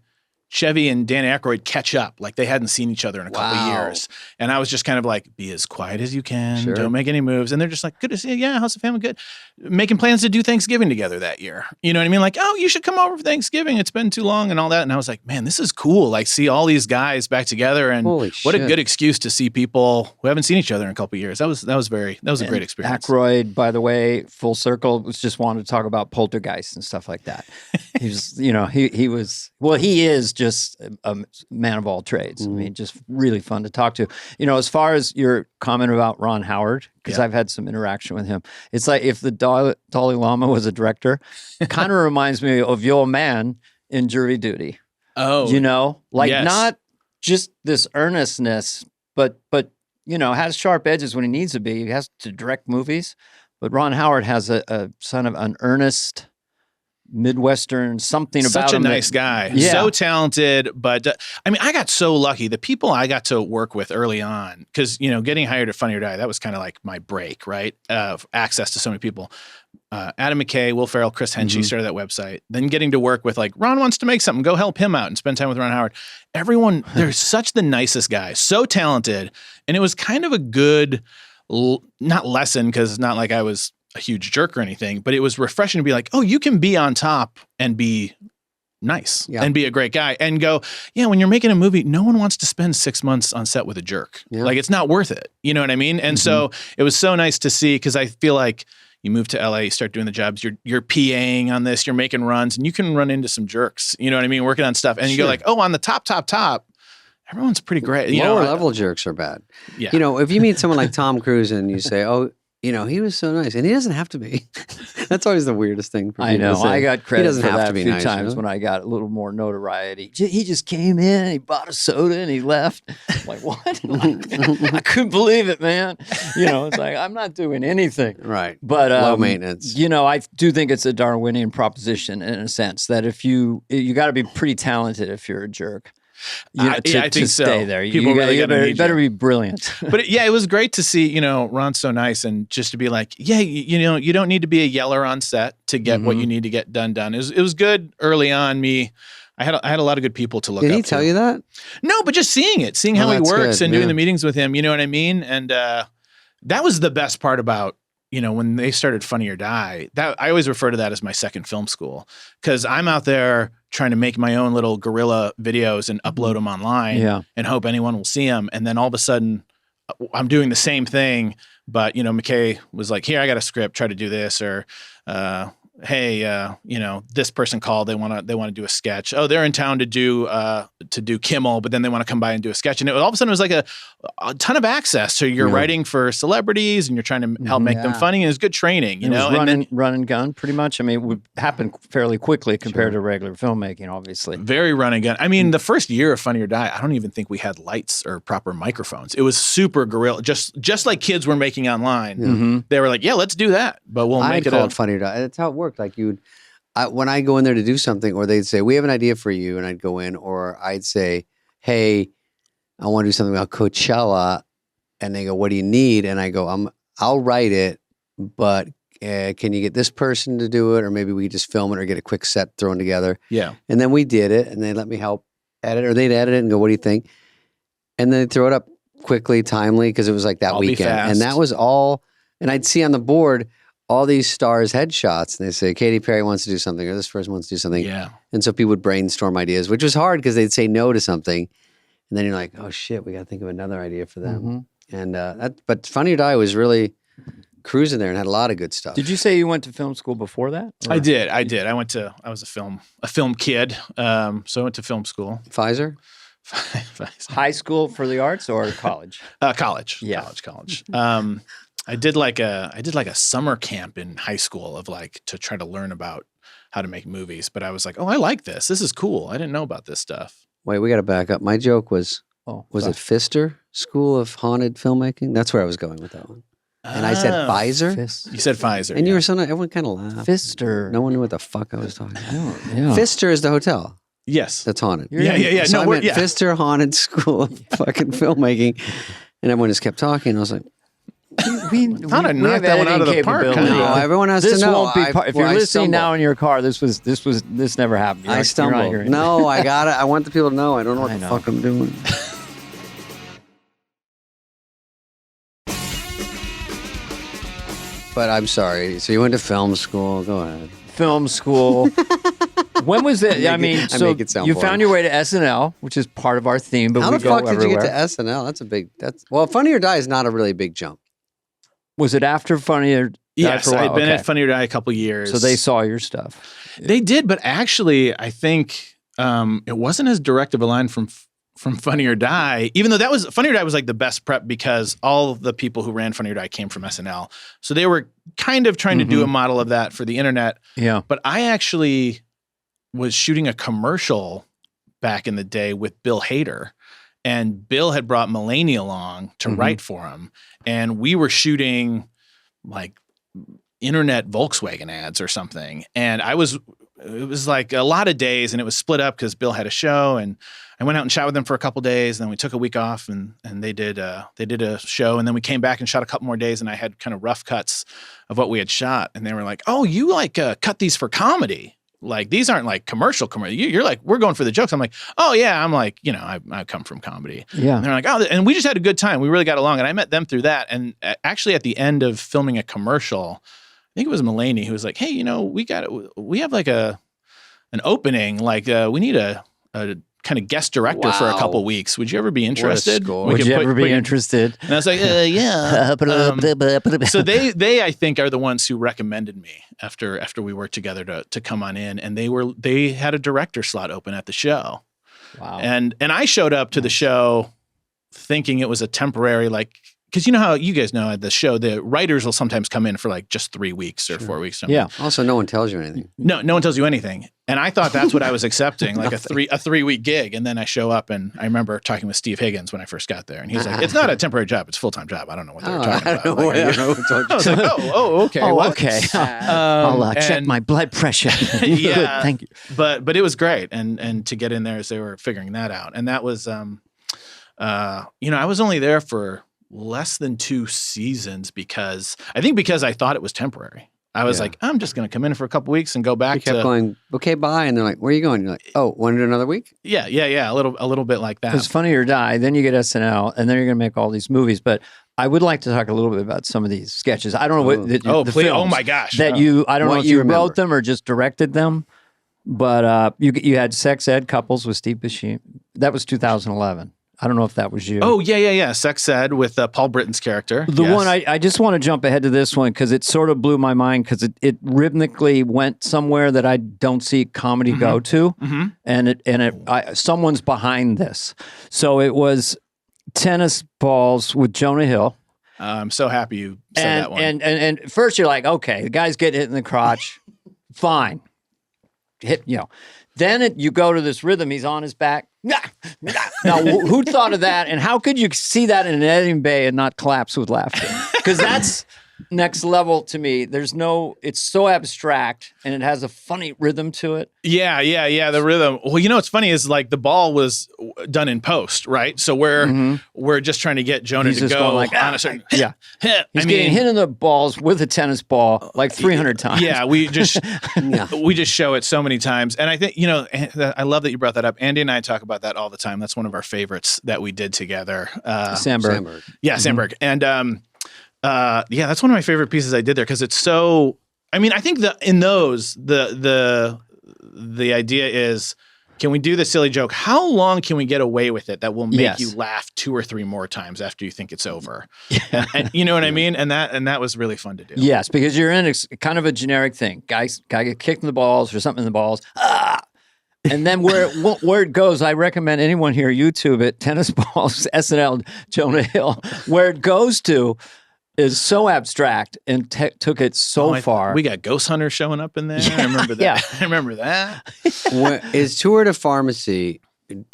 Speaker 3: Chevy and Dan Aykroyd catch up like they hadn't seen each other in a couple of
Speaker 1: Wow.
Speaker 3: years. And I was just kind of like, be as quiet as you can.
Speaker 1: Sure.
Speaker 3: Don't make any moves. And they're just like, good to see you. Yeah, how's the family? Good. Making plans to do Thanksgiving together that year. You know what I mean? Like, oh, you should come over for Thanksgiving. It's been too long and all that. And I was like, man, this is cool. Like, see all these guys back together. And
Speaker 1: Holy
Speaker 3: what a
Speaker 1: shit.
Speaker 3: good excuse to see people who haven't seen each other in a couple of years. That was a great experience.
Speaker 2: Aykroyd, by the way, full circle, was just wanted to talk about poltergeist and stuff like that. He was, he is just a man of all trades. I mean, just really fun to talk to. As far as your comment about Ron Howard, because I've had some interaction with him, it's like if the Dalai Lama was a director, it kind of reminds me of your man in Jury Duty.
Speaker 3: Oh, yes.
Speaker 2: Not just this earnestness, but has sharp edges when he needs to be. He has to direct movies, but Ron Howard has a son of an earnest Midwestern something about
Speaker 3: such a
Speaker 2: him.
Speaker 3: nice guy,
Speaker 2: Yeah.
Speaker 3: so talented. But I got so lucky. The people I got to work with early on, because getting hired at Funny or Die, that was kind of like my break, right? Access to so many people. Adam McKay, Will Ferrell, Chris Henchy started that website. Then getting to work with like Ron wants to make something, go help him out and spend time with Ron Howard. Everyone, they're such the nicest guys, so talented, and it was kind of a good, not lesson because it's not like I was a huge jerk or anything, but it was refreshing to be like, oh, you can be on top and be nice and be a great guy and go, when you're making a movie, no one wants to spend 6 months on set with a jerk.
Speaker 1: Yeah.
Speaker 3: Like it's not worth it. You know what I mean? And so it was so nice to see, because I feel like, you move to LA, you start doing the jobs, you're PAing on this, you're making runs, and you can run into some jerks, you know what I mean, working on stuff. And you go like, oh, on the top, everyone's pretty great.
Speaker 1: Lower level jerks are bad.
Speaker 3: Yeah.
Speaker 1: You know, if you meet someone like Tom Cruise and you say, oh, you know, he was so nice, and he doesn't have to be. That's always the weirdest thing for people
Speaker 2: I know.
Speaker 1: to say.
Speaker 2: I got credit
Speaker 1: He doesn't
Speaker 2: for
Speaker 1: have
Speaker 2: that
Speaker 1: to be
Speaker 2: a few
Speaker 1: nice,
Speaker 2: times
Speaker 1: you know?
Speaker 2: when I got a little more notoriety. He just came in, he bought a soda, and he left. I'm like, what? I couldn't believe it, man. You know, it's like, I'm not doing anything.
Speaker 1: Right.
Speaker 2: But
Speaker 1: low maintenance.
Speaker 2: You know, I do think it's a Darwinian proposition in a sense that if you got to be pretty talented if you're a jerk. You know,
Speaker 3: I think so.
Speaker 2: Stay there.
Speaker 3: People really
Speaker 2: better be brilliant.
Speaker 3: But it was great to see, you know, Ron's so nice, and just to be like, yeah, you know, you don't need to be a yeller on set to get what you need to get done. It was good early on. I had a lot of good people to look up to.
Speaker 1: Did he tell you that?
Speaker 3: No, but just seeing how he
Speaker 1: that's
Speaker 3: works
Speaker 1: good,
Speaker 3: and doing
Speaker 1: yeah.
Speaker 3: the meetings with him, you know what I mean? And that was the best part about, you know, when they started Funny or Die. That I always refer to that as my second film school, because I'm out there trying to make my own little guerrilla videos and upload them online and hope anyone will see them. And then all of a sudden I'm doing the same thing, but, you know, McKay was like, here, I got a script, try to do this, or, hey, you know, this person called, they want to do a sketch. Oh, they're in town to do Kimmel, but then they want to come by and do a sketch. And all of a sudden it was like a ton of access. So you're writing for celebrities and you're trying to help make them funny, and it's good training, you know,
Speaker 2: run and gun pretty much. I mean, it would happen fairly quickly compared to regular filmmaking, obviously.
Speaker 3: Very run and gun. I mean, the first year of Funny or Die, I don't even think we had lights or proper microphones. It was super guerrilla, just like kids were making online. They were like, yeah, let's do that, but we'll make it
Speaker 1: called Funny or Die. That's how it worked. Like when I go in there to do something, or they'd say, we have an idea for you, and I'd go in, or I'd say, hey, I want to do something about Coachella, and they go, what do you need? And I go, I'll write it, but can you get this person to do it, or maybe we could just film it or get a quick set thrown together.
Speaker 3: Yeah.
Speaker 1: And then we did it, and they let me help edit, or they'd edit it and go, what do you think? And then they'd throw it up quickly, timely, because it was like that
Speaker 3: I'll be
Speaker 1: weekend.
Speaker 3: fast.
Speaker 1: And that was all, and I'd see on the board all these stars' headshots, and they say, Katy Perry wants to do something, or this person wants to do something.
Speaker 3: Yeah.
Speaker 1: And so people would brainstorm ideas, which was hard because they'd say no to something. And then you're like, oh shit, we got to think of another idea for them. And but Funny or Die was really cruising there and had a lot of good stuff.
Speaker 2: Did you say you went to film school before that? Or?
Speaker 3: I did. I was a film kid. So I went to film school.
Speaker 1: Pfizer?
Speaker 2: High school for the arts or college?
Speaker 3: College.
Speaker 2: Yeah.
Speaker 3: College. I did like a summer camp in high school of like to try to learn about how to make movies. But I was like, oh, I like this. This is cool. I didn't know about this stuff.
Speaker 1: Wait, we got to back up. My joke was, was
Speaker 2: sorry.
Speaker 1: it Pfister School of Haunted Filmmaking? That's where I was going with that one. And I said Pfizer.
Speaker 3: You said Pfizer.
Speaker 1: And you were so nice. Everyone kind of laughed.
Speaker 2: Pfister.
Speaker 1: No one knew what the fuck I was talking about.
Speaker 2: Yeah.
Speaker 1: Pfister is the hotel
Speaker 3: Yes.
Speaker 1: that's haunted.
Speaker 3: Yeah.
Speaker 1: So
Speaker 3: No,
Speaker 1: I
Speaker 3: we're-
Speaker 1: meant
Speaker 3: yeah.
Speaker 1: Pfister Haunted School of fucking filmmaking. And everyone just kept talking. I was like,
Speaker 2: We
Speaker 3: thought I
Speaker 2: we
Speaker 3: knocked
Speaker 2: have
Speaker 3: that one out of
Speaker 2: editing
Speaker 3: the park,
Speaker 2: capability.
Speaker 3: kinda.
Speaker 1: no, everyone has
Speaker 2: This
Speaker 1: to know.
Speaker 2: won't be part. If you're
Speaker 1: I
Speaker 2: listening now
Speaker 1: stumbled.
Speaker 2: in your car, this never happened. You're
Speaker 1: I
Speaker 2: not- you're not
Speaker 1: stumbled.
Speaker 2: hearing it.
Speaker 1: No, I got it. I want the people to know. I don't know what
Speaker 2: I
Speaker 1: the
Speaker 2: know.
Speaker 1: fuck I'm doing. But I'm sorry. So you went to film school. Go ahead.
Speaker 2: Film school. When was it? I mean,
Speaker 1: I
Speaker 2: so
Speaker 1: make it sound
Speaker 2: you
Speaker 1: boring.
Speaker 2: found your way to SNL, which is part of our theme. But
Speaker 1: How
Speaker 2: we
Speaker 1: the
Speaker 2: go
Speaker 1: fuck did you
Speaker 2: everywhere.
Speaker 1: get to SNL? Well, Funny or Die is not a really big jump.
Speaker 2: Was it after Funny or Die
Speaker 3: Yes,
Speaker 2: for a while?
Speaker 3: I'd been
Speaker 2: Okay.
Speaker 3: at Funny or Die a couple years.
Speaker 2: So they saw your stuff.
Speaker 3: They did, but actually, I think it wasn't as direct of a line from Funny or Die, even though Funny or Die was like the best prep because all of the people who ran Funny or Die came from SNL. So they were kind of trying to do a model of that for the internet.
Speaker 2: Yeah.
Speaker 3: But I actually was shooting a commercial back in the day with Bill Hader. And Bill had brought Mulaney along to write for him. And we were shooting like internet Volkswagen ads or something. And it was like a lot of days, and it was split up because Bill had a show, and I went out and shot with them for a couple days, and then we took a week off, and they did a show, and then we came back and shot a couple more days, and I had kind of rough cuts of what we had shot, and they were like, "Oh, you like cut these for comedy? Like these aren't like commercial. You're like, we're going for the jokes." I'm like, "Oh yeah," I'm like, you know, I come from comedy.
Speaker 2: Yeah.
Speaker 3: And they're like, "Oh," and we just had a good time. We really got along, and I met them through that. And actually, at the end of filming a commercial, I think it was Mulaney who was like, "Hey, you know, we have like an opening. Like we need a kind of guest director for a
Speaker 1: Wow.
Speaker 3: couple weeks. Would you ever be interested?
Speaker 1: score.
Speaker 3: We
Speaker 2: Would
Speaker 3: could
Speaker 2: you
Speaker 3: put-
Speaker 2: ever
Speaker 3: put
Speaker 2: be
Speaker 3: your-
Speaker 2: interested?
Speaker 3: And I was like, yeah. So they I think are the ones who recommended me after we worked together to come on in, and they had a director slot open at the show.
Speaker 2: Wow.
Speaker 3: And I showed up to the show thinking it was a temporary, like, because you know how you guys know at the show, the writers will sometimes come in for like just 3 weeks or 4 weeks. Something.
Speaker 2: Yeah.
Speaker 1: Also, no one tells you anything.
Speaker 3: No one tells you anything. And I thought that's what I was accepting, like a 3-week gig. And then I show up, and I remember talking with Steve Higgins when I first got there, and he's like, "It's not a temporary job; it's a full-time job." I don't know what they were talking about. Like,
Speaker 1: I don't know what
Speaker 3: I was like, "Oh, okay, what?"
Speaker 2: Okay. I'll check
Speaker 3: and-
Speaker 2: my blood pressure.
Speaker 3: Yeah.
Speaker 2: Good, thank you.
Speaker 3: But it was great, and to get in there as they were figuring that out, and that was, I was only there for less than 2 seasons because I thought it was temporary. I was
Speaker 1: Yeah.
Speaker 3: like, I'm just going to come in for a couple weeks and go back
Speaker 1: You kept
Speaker 3: to
Speaker 1: going, okay, bye. And they're like, where are you going? You're like, oh, want to do another week?
Speaker 3: yeah, a little bit like that.
Speaker 2: It's Funny or Die. Then you get SNL, and then you're going to make all these movies. But I would like to talk a little bit about some of these sketches. I don't know what the
Speaker 3: Please,
Speaker 2: films
Speaker 3: oh my gosh.
Speaker 2: that I don't know
Speaker 1: What
Speaker 2: if
Speaker 1: you
Speaker 2: you
Speaker 1: remember.
Speaker 2: wrote them or just directed them. But you had Sex Ed Couples with Steve Buscemi. That was 2011. I don't know if that was you.
Speaker 3: Oh, yeah. Sex Ed with Paul Britton's character.
Speaker 2: The
Speaker 3: Yes.
Speaker 2: one I just want to jump ahead to this one because it sort of blew my mind because it rhythmically went somewhere that I don't see comedy go to, and someone's behind this. So it was Tennis Balls with Jonah Hill,
Speaker 3: I'm so happy you said that one.
Speaker 2: and first you're like, okay, the guy's getting hit in the crotch, fine, Then you go to this rhythm. He's on his back. Now, who thought of that? And how could you see that in an editing bay and not collapse with laughter? Because that's next level to me. It's so abstract and it has a funny rhythm to it.
Speaker 3: Yeah. The rhythm. Well, what's funny is like the ball was done in post, right? So we're just trying to get Jonah
Speaker 2: He's
Speaker 3: to
Speaker 2: just
Speaker 3: go
Speaker 2: going like,
Speaker 3: on a certain.
Speaker 2: yeah.
Speaker 3: hit.
Speaker 2: He's getting hit in the balls with a tennis ball like 300 times.
Speaker 3: Yeah, we just show it so many times, and I think I love that you brought that up. Andy and I talk about that all the time. That's one of our favorites that we did together.
Speaker 2: Sandberg.
Speaker 3: Yeah, Sandberg, and that's one of my favorite pieces I did there because it's so. I mean, I think in those the idea is, can we do the silly joke? How long can we get away with it that will make you laugh 2 or 3 more times after you think it's over? And you know what I mean? And that was really fun to do.
Speaker 2: Yes, because you're in kind of a generic thing. Guy get kicked in the balls or something in the balls. And then where it goes, I recommend anyone here YouTube it. Tennis Balls, SNL, Jonah Hill. Where it goes to is so abstract and took it so far.
Speaker 3: We got Ghost Hunter showing up in there. I remember that.
Speaker 2: Yeah.
Speaker 3: I remember that.
Speaker 1: Is Tour de Pharmacy,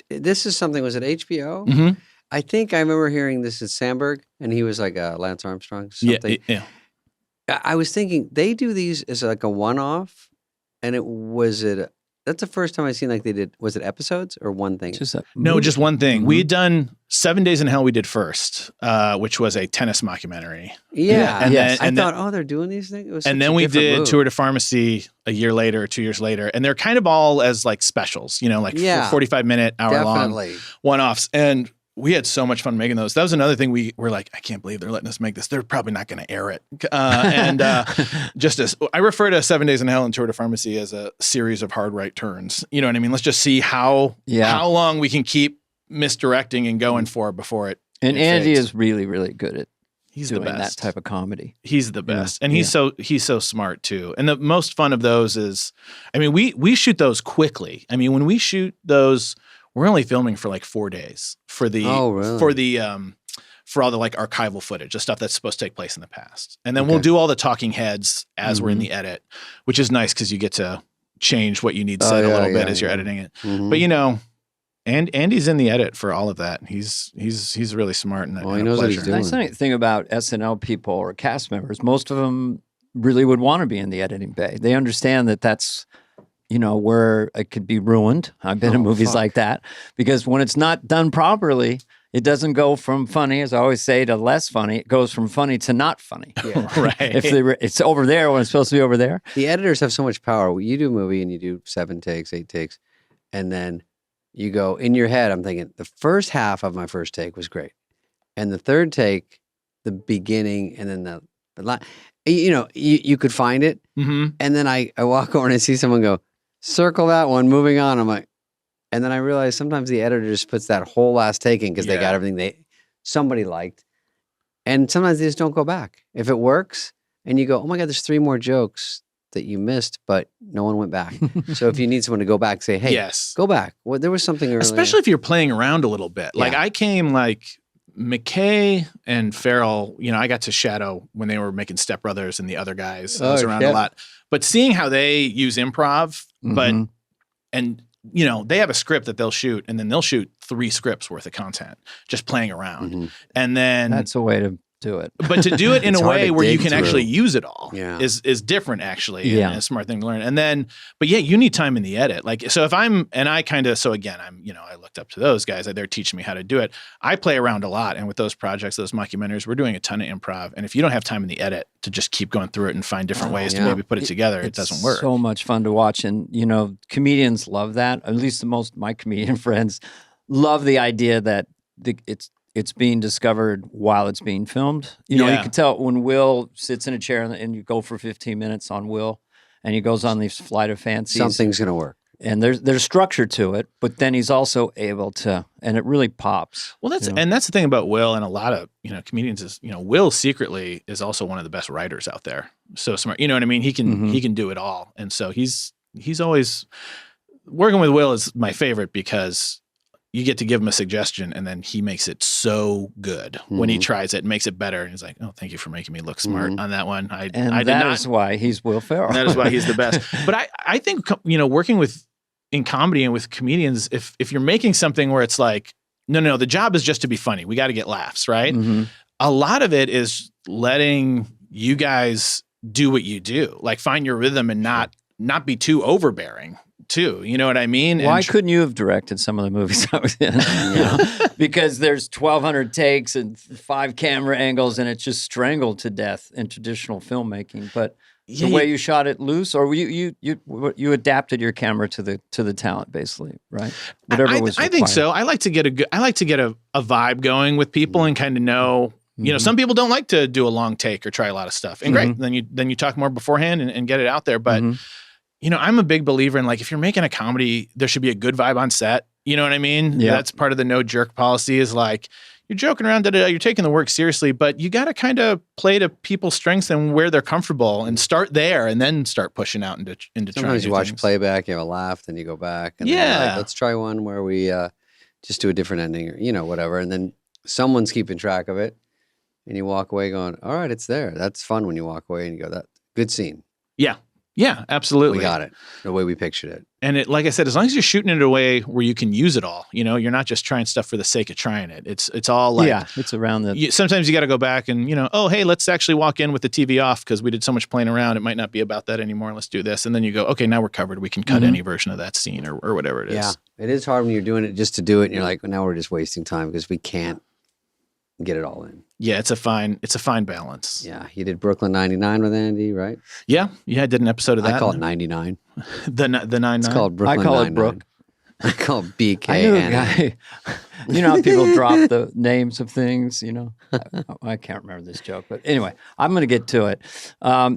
Speaker 1: this is something, was it HBO?
Speaker 3: Mhm.
Speaker 1: I think I remember hearing this at Sandberg, and he was like Lance Armstrong, something.
Speaker 3: Yeah.
Speaker 1: I was thinking, they do these as like a one-off, and that's the first time I've seen like they did, was it episodes or one thing?
Speaker 3: No, just one thing.
Speaker 2: Mm-hmm.
Speaker 3: We had done 7 Days in Hell. We did first, which was a tennis mockumentary.
Speaker 1: Yeah.
Speaker 3: And
Speaker 2: Yes.
Speaker 3: then,
Speaker 1: I thought, they're doing these things? It was
Speaker 3: and
Speaker 1: such
Speaker 3: then
Speaker 1: a
Speaker 3: we
Speaker 1: different
Speaker 3: did
Speaker 1: move.
Speaker 3: Tour de Pharmacy a year later, 2 years later, and they're kind of all as like specials, like 45-minute, hour-long
Speaker 1: Definitely.
Speaker 3: one-offs. And we had so much fun making those. That was another thing we were like, I can't believe they're letting us make this. They're probably not going to air it. Just as I refer to 7 Days in Hell and Tour de Pharmacy as a series of hard right turns. You know what I mean? Let's just see how long we can keep misdirecting and going for before it.
Speaker 2: And
Speaker 3: it
Speaker 2: Andy
Speaker 3: fades.
Speaker 2: is really, really good at
Speaker 3: He's
Speaker 2: doing
Speaker 3: the
Speaker 2: that
Speaker 3: best.
Speaker 2: type of comedy.
Speaker 3: He's the best. And he's so smart too. And the most fun of those is, I mean, we shoot those quickly. I mean, when we shoot those, we're only filming for like 4 days for the for all the like archival footage, the stuff that's supposed to take place in the past. And then we'll do all the talking heads as we're in the edit, which is nice because you get to change what you need said a little bit as you're editing it.
Speaker 1: Mhm.
Speaker 3: But and Andy's in the edit for all of that. He's really smart and
Speaker 1: Well, he knows what he's
Speaker 2: The
Speaker 1: doing.
Speaker 2: nice thing about SNL people or cast members, most of them really would want to be in the editing bay. They understand that that's, where it could be ruined. I've been in movies like that because when it's not done properly, it doesn't go from funny, as I always say, to less funny. It goes from funny to not funny.
Speaker 3: right.
Speaker 2: If it's over there when it's supposed to be over there.
Speaker 1: The editors have so much power. You do a movie and you do 7 takes, 8 takes, and then you go in your head, I'm thinking the first half of my first take was great. And the third take, the beginning, and then the line, you could find it.
Speaker 3: Mm-hmm.
Speaker 1: And then I walk over and I see someone go, circle that one, moving on. I'm like, And then I realized sometimes the editor just puts that whole last take in because they got everything somebody liked. And sometimes they just don't go back. If it works and you go, oh my God, there's 3 more jokes that you missed, but no one went back. So if you need someone to go back, say, hey, go back. Well, there was something earlier.
Speaker 3: Especially if you're playing around a little bit. Like I came like McKay and Farrell, I got to shadow when they were making Step Brothers and the other guys. I was around a lot. But seeing how they use improv, they have a script that they'll shoot, and then they'll shoot 3 scripts worth of content just playing around. And then
Speaker 2: that's a way to do it.
Speaker 3: But to do it in a way where you can actually use it all is different, actually. And a smart thing to learn. And then, but you need time in the edit. Like, so if I'm, and I kind of, so again, I'm, I looked up to those guys. They're teaching me how to do it. I play around a lot. And with those projects, those mockumentaries, we're doing a ton of improv. And if you don't have time in the edit to just keep going through it and find different ways to maybe put it together, it doesn't work.
Speaker 2: So much fun to watch. And, comedians love that. At least my comedian friends love the idea that it's being discovered while it's being filmed. You can tell when Will sits in a chair and you go for 15 minutes on Will and he goes on these flight of fancies.
Speaker 1: Something's going to work.
Speaker 2: And there's structure to it, but then he's also able to, and it really pops.
Speaker 3: Well, that's the thing about Will and a lot of, comedians is, Will secretly is also one of the best writers out there. So smart. You know what I mean? He can do it all. And so he's always working with Will is my favorite because you get to give him a suggestion and then he makes it so good when he tries it and makes it better. And he's like, oh, thank you for making me look smart on that one.
Speaker 2: That is why he's Will Ferrell.
Speaker 3: That is why he's the best. But I think, working in comedy and with comedians, if you're making something where it's like, no, the job is just to be funny. We got to get laughs, right? A lot of it is letting you guys do what you do, like find your rhythm and not be too overbearing. Too, you know what I mean?
Speaker 2: Why couldn't you have directed some of the movies I was in? Because there's 1,200 takes and 5 camera angles, and it's just strangled to death in traditional filmmaking. But the way you shot it loose, or you adapted your camera to the talent, basically, right? Whatever was required.
Speaker 3: I think so. I like to get a vibe going with people and kind of know. Some people don't like to do a long take or try a lot of stuff, and great. Then you talk more beforehand and get it out there, but. I'm a big believer in, like, if you're making a comedy, there should be a good vibe on set. You know what I mean? Yeah. That's part of the no jerk policy is like, you're joking around, you're taking the work seriously, but you got to kind of play to people's strengths and where they're comfortable and start there and then start pushing out into
Speaker 1: Sometimes you watch playback, you have a laugh, then you go back. And then you're like, let's try one where we just do a different ending or, whatever. And then someone's keeping track of it and you walk away going, all right, it's there. That's fun when you walk away and you go, that good scene.
Speaker 3: Yeah. Yeah, absolutely.
Speaker 1: We got it the way we pictured it.
Speaker 3: And like I said, as long as you're shooting it in a way where you can use it all, you're not just trying stuff for the sake of trying it. It's all like,
Speaker 2: it's around the.
Speaker 3: Sometimes you got to go back and oh hey, let's actually walk in with the TV off because we did so much playing around. It might not be about that anymore. Let's do this, and then you go, okay, now we're covered. We can cut any version of that scene or whatever it is.
Speaker 1: Yeah, it is hard when you're doing it just to do it, and you're like, well, now we're just wasting time because we can't get it all in.
Speaker 3: Yeah, it's a fine balance.
Speaker 1: Yeah, you did Brooklyn 99 with Andy, right?
Speaker 3: Yeah, I did an episode of that.
Speaker 1: I call it 99.
Speaker 3: the 99.
Speaker 1: It's called Brooklyn.
Speaker 2: I call
Speaker 1: 99.
Speaker 2: it Brooke.
Speaker 1: I call it BK.
Speaker 2: I knew a guy. How people drop the names of things. I can't remember this joke, but anyway, I'm going to get to it.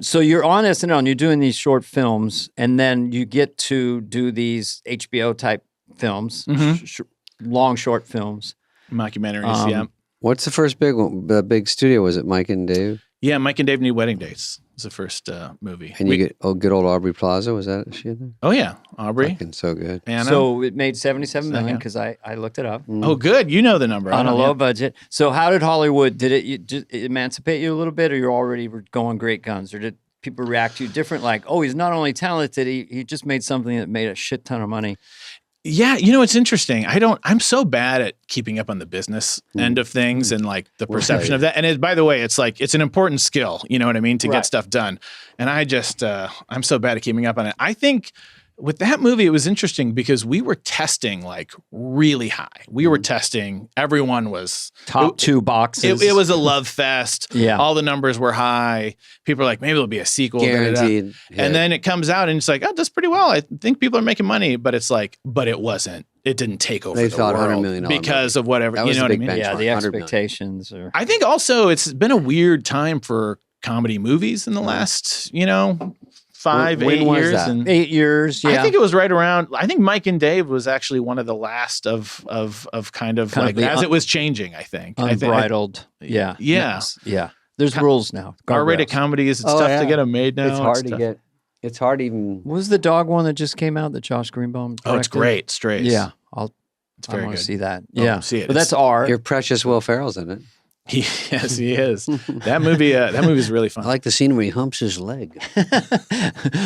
Speaker 2: So you're on SNL and you're doing these short films, and then you get to do these HBO type films, long short films,
Speaker 3: mockumentaries. Yeah.
Speaker 1: What's the first big one? The big studio, was it Mike and Dave?
Speaker 3: Yeah, Mike and Dave Need Wedding Dates was the first movie.
Speaker 1: And you get good old Aubrey Plaza, was that she in there?
Speaker 3: Oh yeah, Aubrey.
Speaker 1: Fucking so good.
Speaker 3: Anna.
Speaker 2: So it made $77 million because I looked it up.
Speaker 3: Oh good, you know the number.
Speaker 2: On a low budget. So how did Hollywood, did it emancipate you a little bit, or you already were going great guns, or did people react to you different? Like, oh, he's not only talented, he just made something that made a shit ton of money.
Speaker 3: Yeah, it's interesting. I'm so bad at keeping up on the business end of things and like the perception of that. And by the way, it's like, it's an important skill, you know what I mean, to get stuff done. And I just, I'm so bad at keeping up on it. I think with that movie, it was interesting because we were testing like really high. We were testing, everyone was
Speaker 2: top 2 boxes.
Speaker 3: It was a love fest.
Speaker 2: Yeah.
Speaker 3: All the numbers were high. People are like, maybe there'll be a sequel.
Speaker 1: Guaranteed.
Speaker 3: And then it comes out and it's like, oh, that's pretty well. I think people are making money, but it's like, but it wasn't. It didn't take over
Speaker 1: they
Speaker 3: the
Speaker 1: thought
Speaker 3: world
Speaker 1: $100 million
Speaker 3: because of whatever. You know what I mean?
Speaker 2: Yeah, the expectations are.
Speaker 3: I think also it's been a weird time for comedy movies in the last, 5,
Speaker 1: When
Speaker 3: 8
Speaker 1: was
Speaker 3: years.
Speaker 1: that?
Speaker 3: And
Speaker 2: 8 years. Yeah.
Speaker 3: I think it was right around. I think Mike and Dave was actually one of the last of kind of like
Speaker 2: the
Speaker 3: as it was changing. I think
Speaker 2: unbridled. Yeah.
Speaker 3: Yeah.
Speaker 2: Yes, yeah. There's rules now.
Speaker 3: R-rated
Speaker 2: Guardrails.
Speaker 3: comedies. It's
Speaker 1: Oh,
Speaker 3: tough
Speaker 1: yeah.
Speaker 3: to get them made now.
Speaker 1: It's hard to
Speaker 3: tough.
Speaker 1: get. It's hard even.
Speaker 2: What was the dog one that just came out that Josh Greenbaum directed?
Speaker 3: Oh, it's great. Strays.
Speaker 2: Yeah.
Speaker 3: It's
Speaker 2: I
Speaker 3: very
Speaker 2: want
Speaker 3: good.
Speaker 2: to see that.
Speaker 3: Oh,
Speaker 2: Yeah.
Speaker 3: see it.
Speaker 2: But that's art.
Speaker 1: Your precious Will Ferrell's in it.
Speaker 3: Yes, he is. That movie is really fun.
Speaker 1: I like the scene where he humps his leg.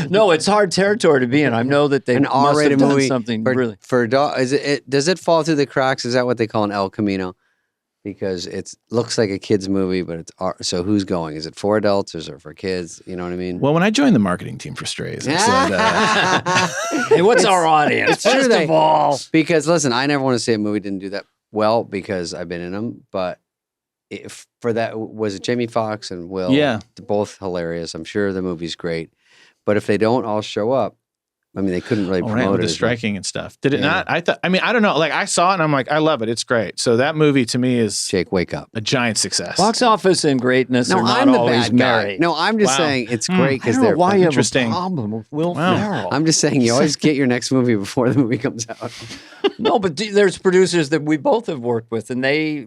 Speaker 2: No, it's hard territory to be in. I know that they
Speaker 1: An
Speaker 2: must have
Speaker 1: R-rated
Speaker 2: done
Speaker 1: movie
Speaker 2: something
Speaker 1: for,
Speaker 2: really.
Speaker 1: for a dog. Is it? Does it fall through the cracks? Is that what they call an El Camino? Because it looks like a kid's movie, but it's R. So who's going? Is it for adults or is it for kids? You know what I mean?
Speaker 3: Well, when I joined the marketing team for Strays, I said,
Speaker 2: Hey, what's our audience?
Speaker 1: true,
Speaker 2: First
Speaker 1: they-
Speaker 2: of all,
Speaker 1: Because listen, I never want to say a movie didn't do that well because I've been in them, but if for that was it Jamie Foxx and Will,
Speaker 3: Yeah.
Speaker 1: they're both hilarious. I'm sure the movie's great, but if they don't all show up, I mean, they couldn't really
Speaker 3: all
Speaker 1: promote
Speaker 3: right, with
Speaker 1: it.
Speaker 3: the
Speaker 1: as much.
Speaker 3: striking and stuff. Did it
Speaker 1: Yeah.
Speaker 3: not? I don't know. Like I saw it and I'm like, I love it. It's great. So that movie to me is
Speaker 1: Jake, wake up.
Speaker 3: a giant success.
Speaker 2: box office and greatness
Speaker 1: No,
Speaker 2: are not
Speaker 1: I'm the
Speaker 2: always
Speaker 1: bad guy.
Speaker 2: married.
Speaker 1: No, I'm just
Speaker 3: Wow.
Speaker 1: saying it's
Speaker 3: Hmm.
Speaker 1: great
Speaker 2: I
Speaker 1: because
Speaker 2: don't know
Speaker 1: they're
Speaker 2: why you have a
Speaker 3: interesting.
Speaker 2: problem with Will
Speaker 3: Wow.
Speaker 2: Ferrell.
Speaker 1: I'm just saying you always get your next movie before the movie comes out.
Speaker 2: No, but there's producers that we both have worked with, and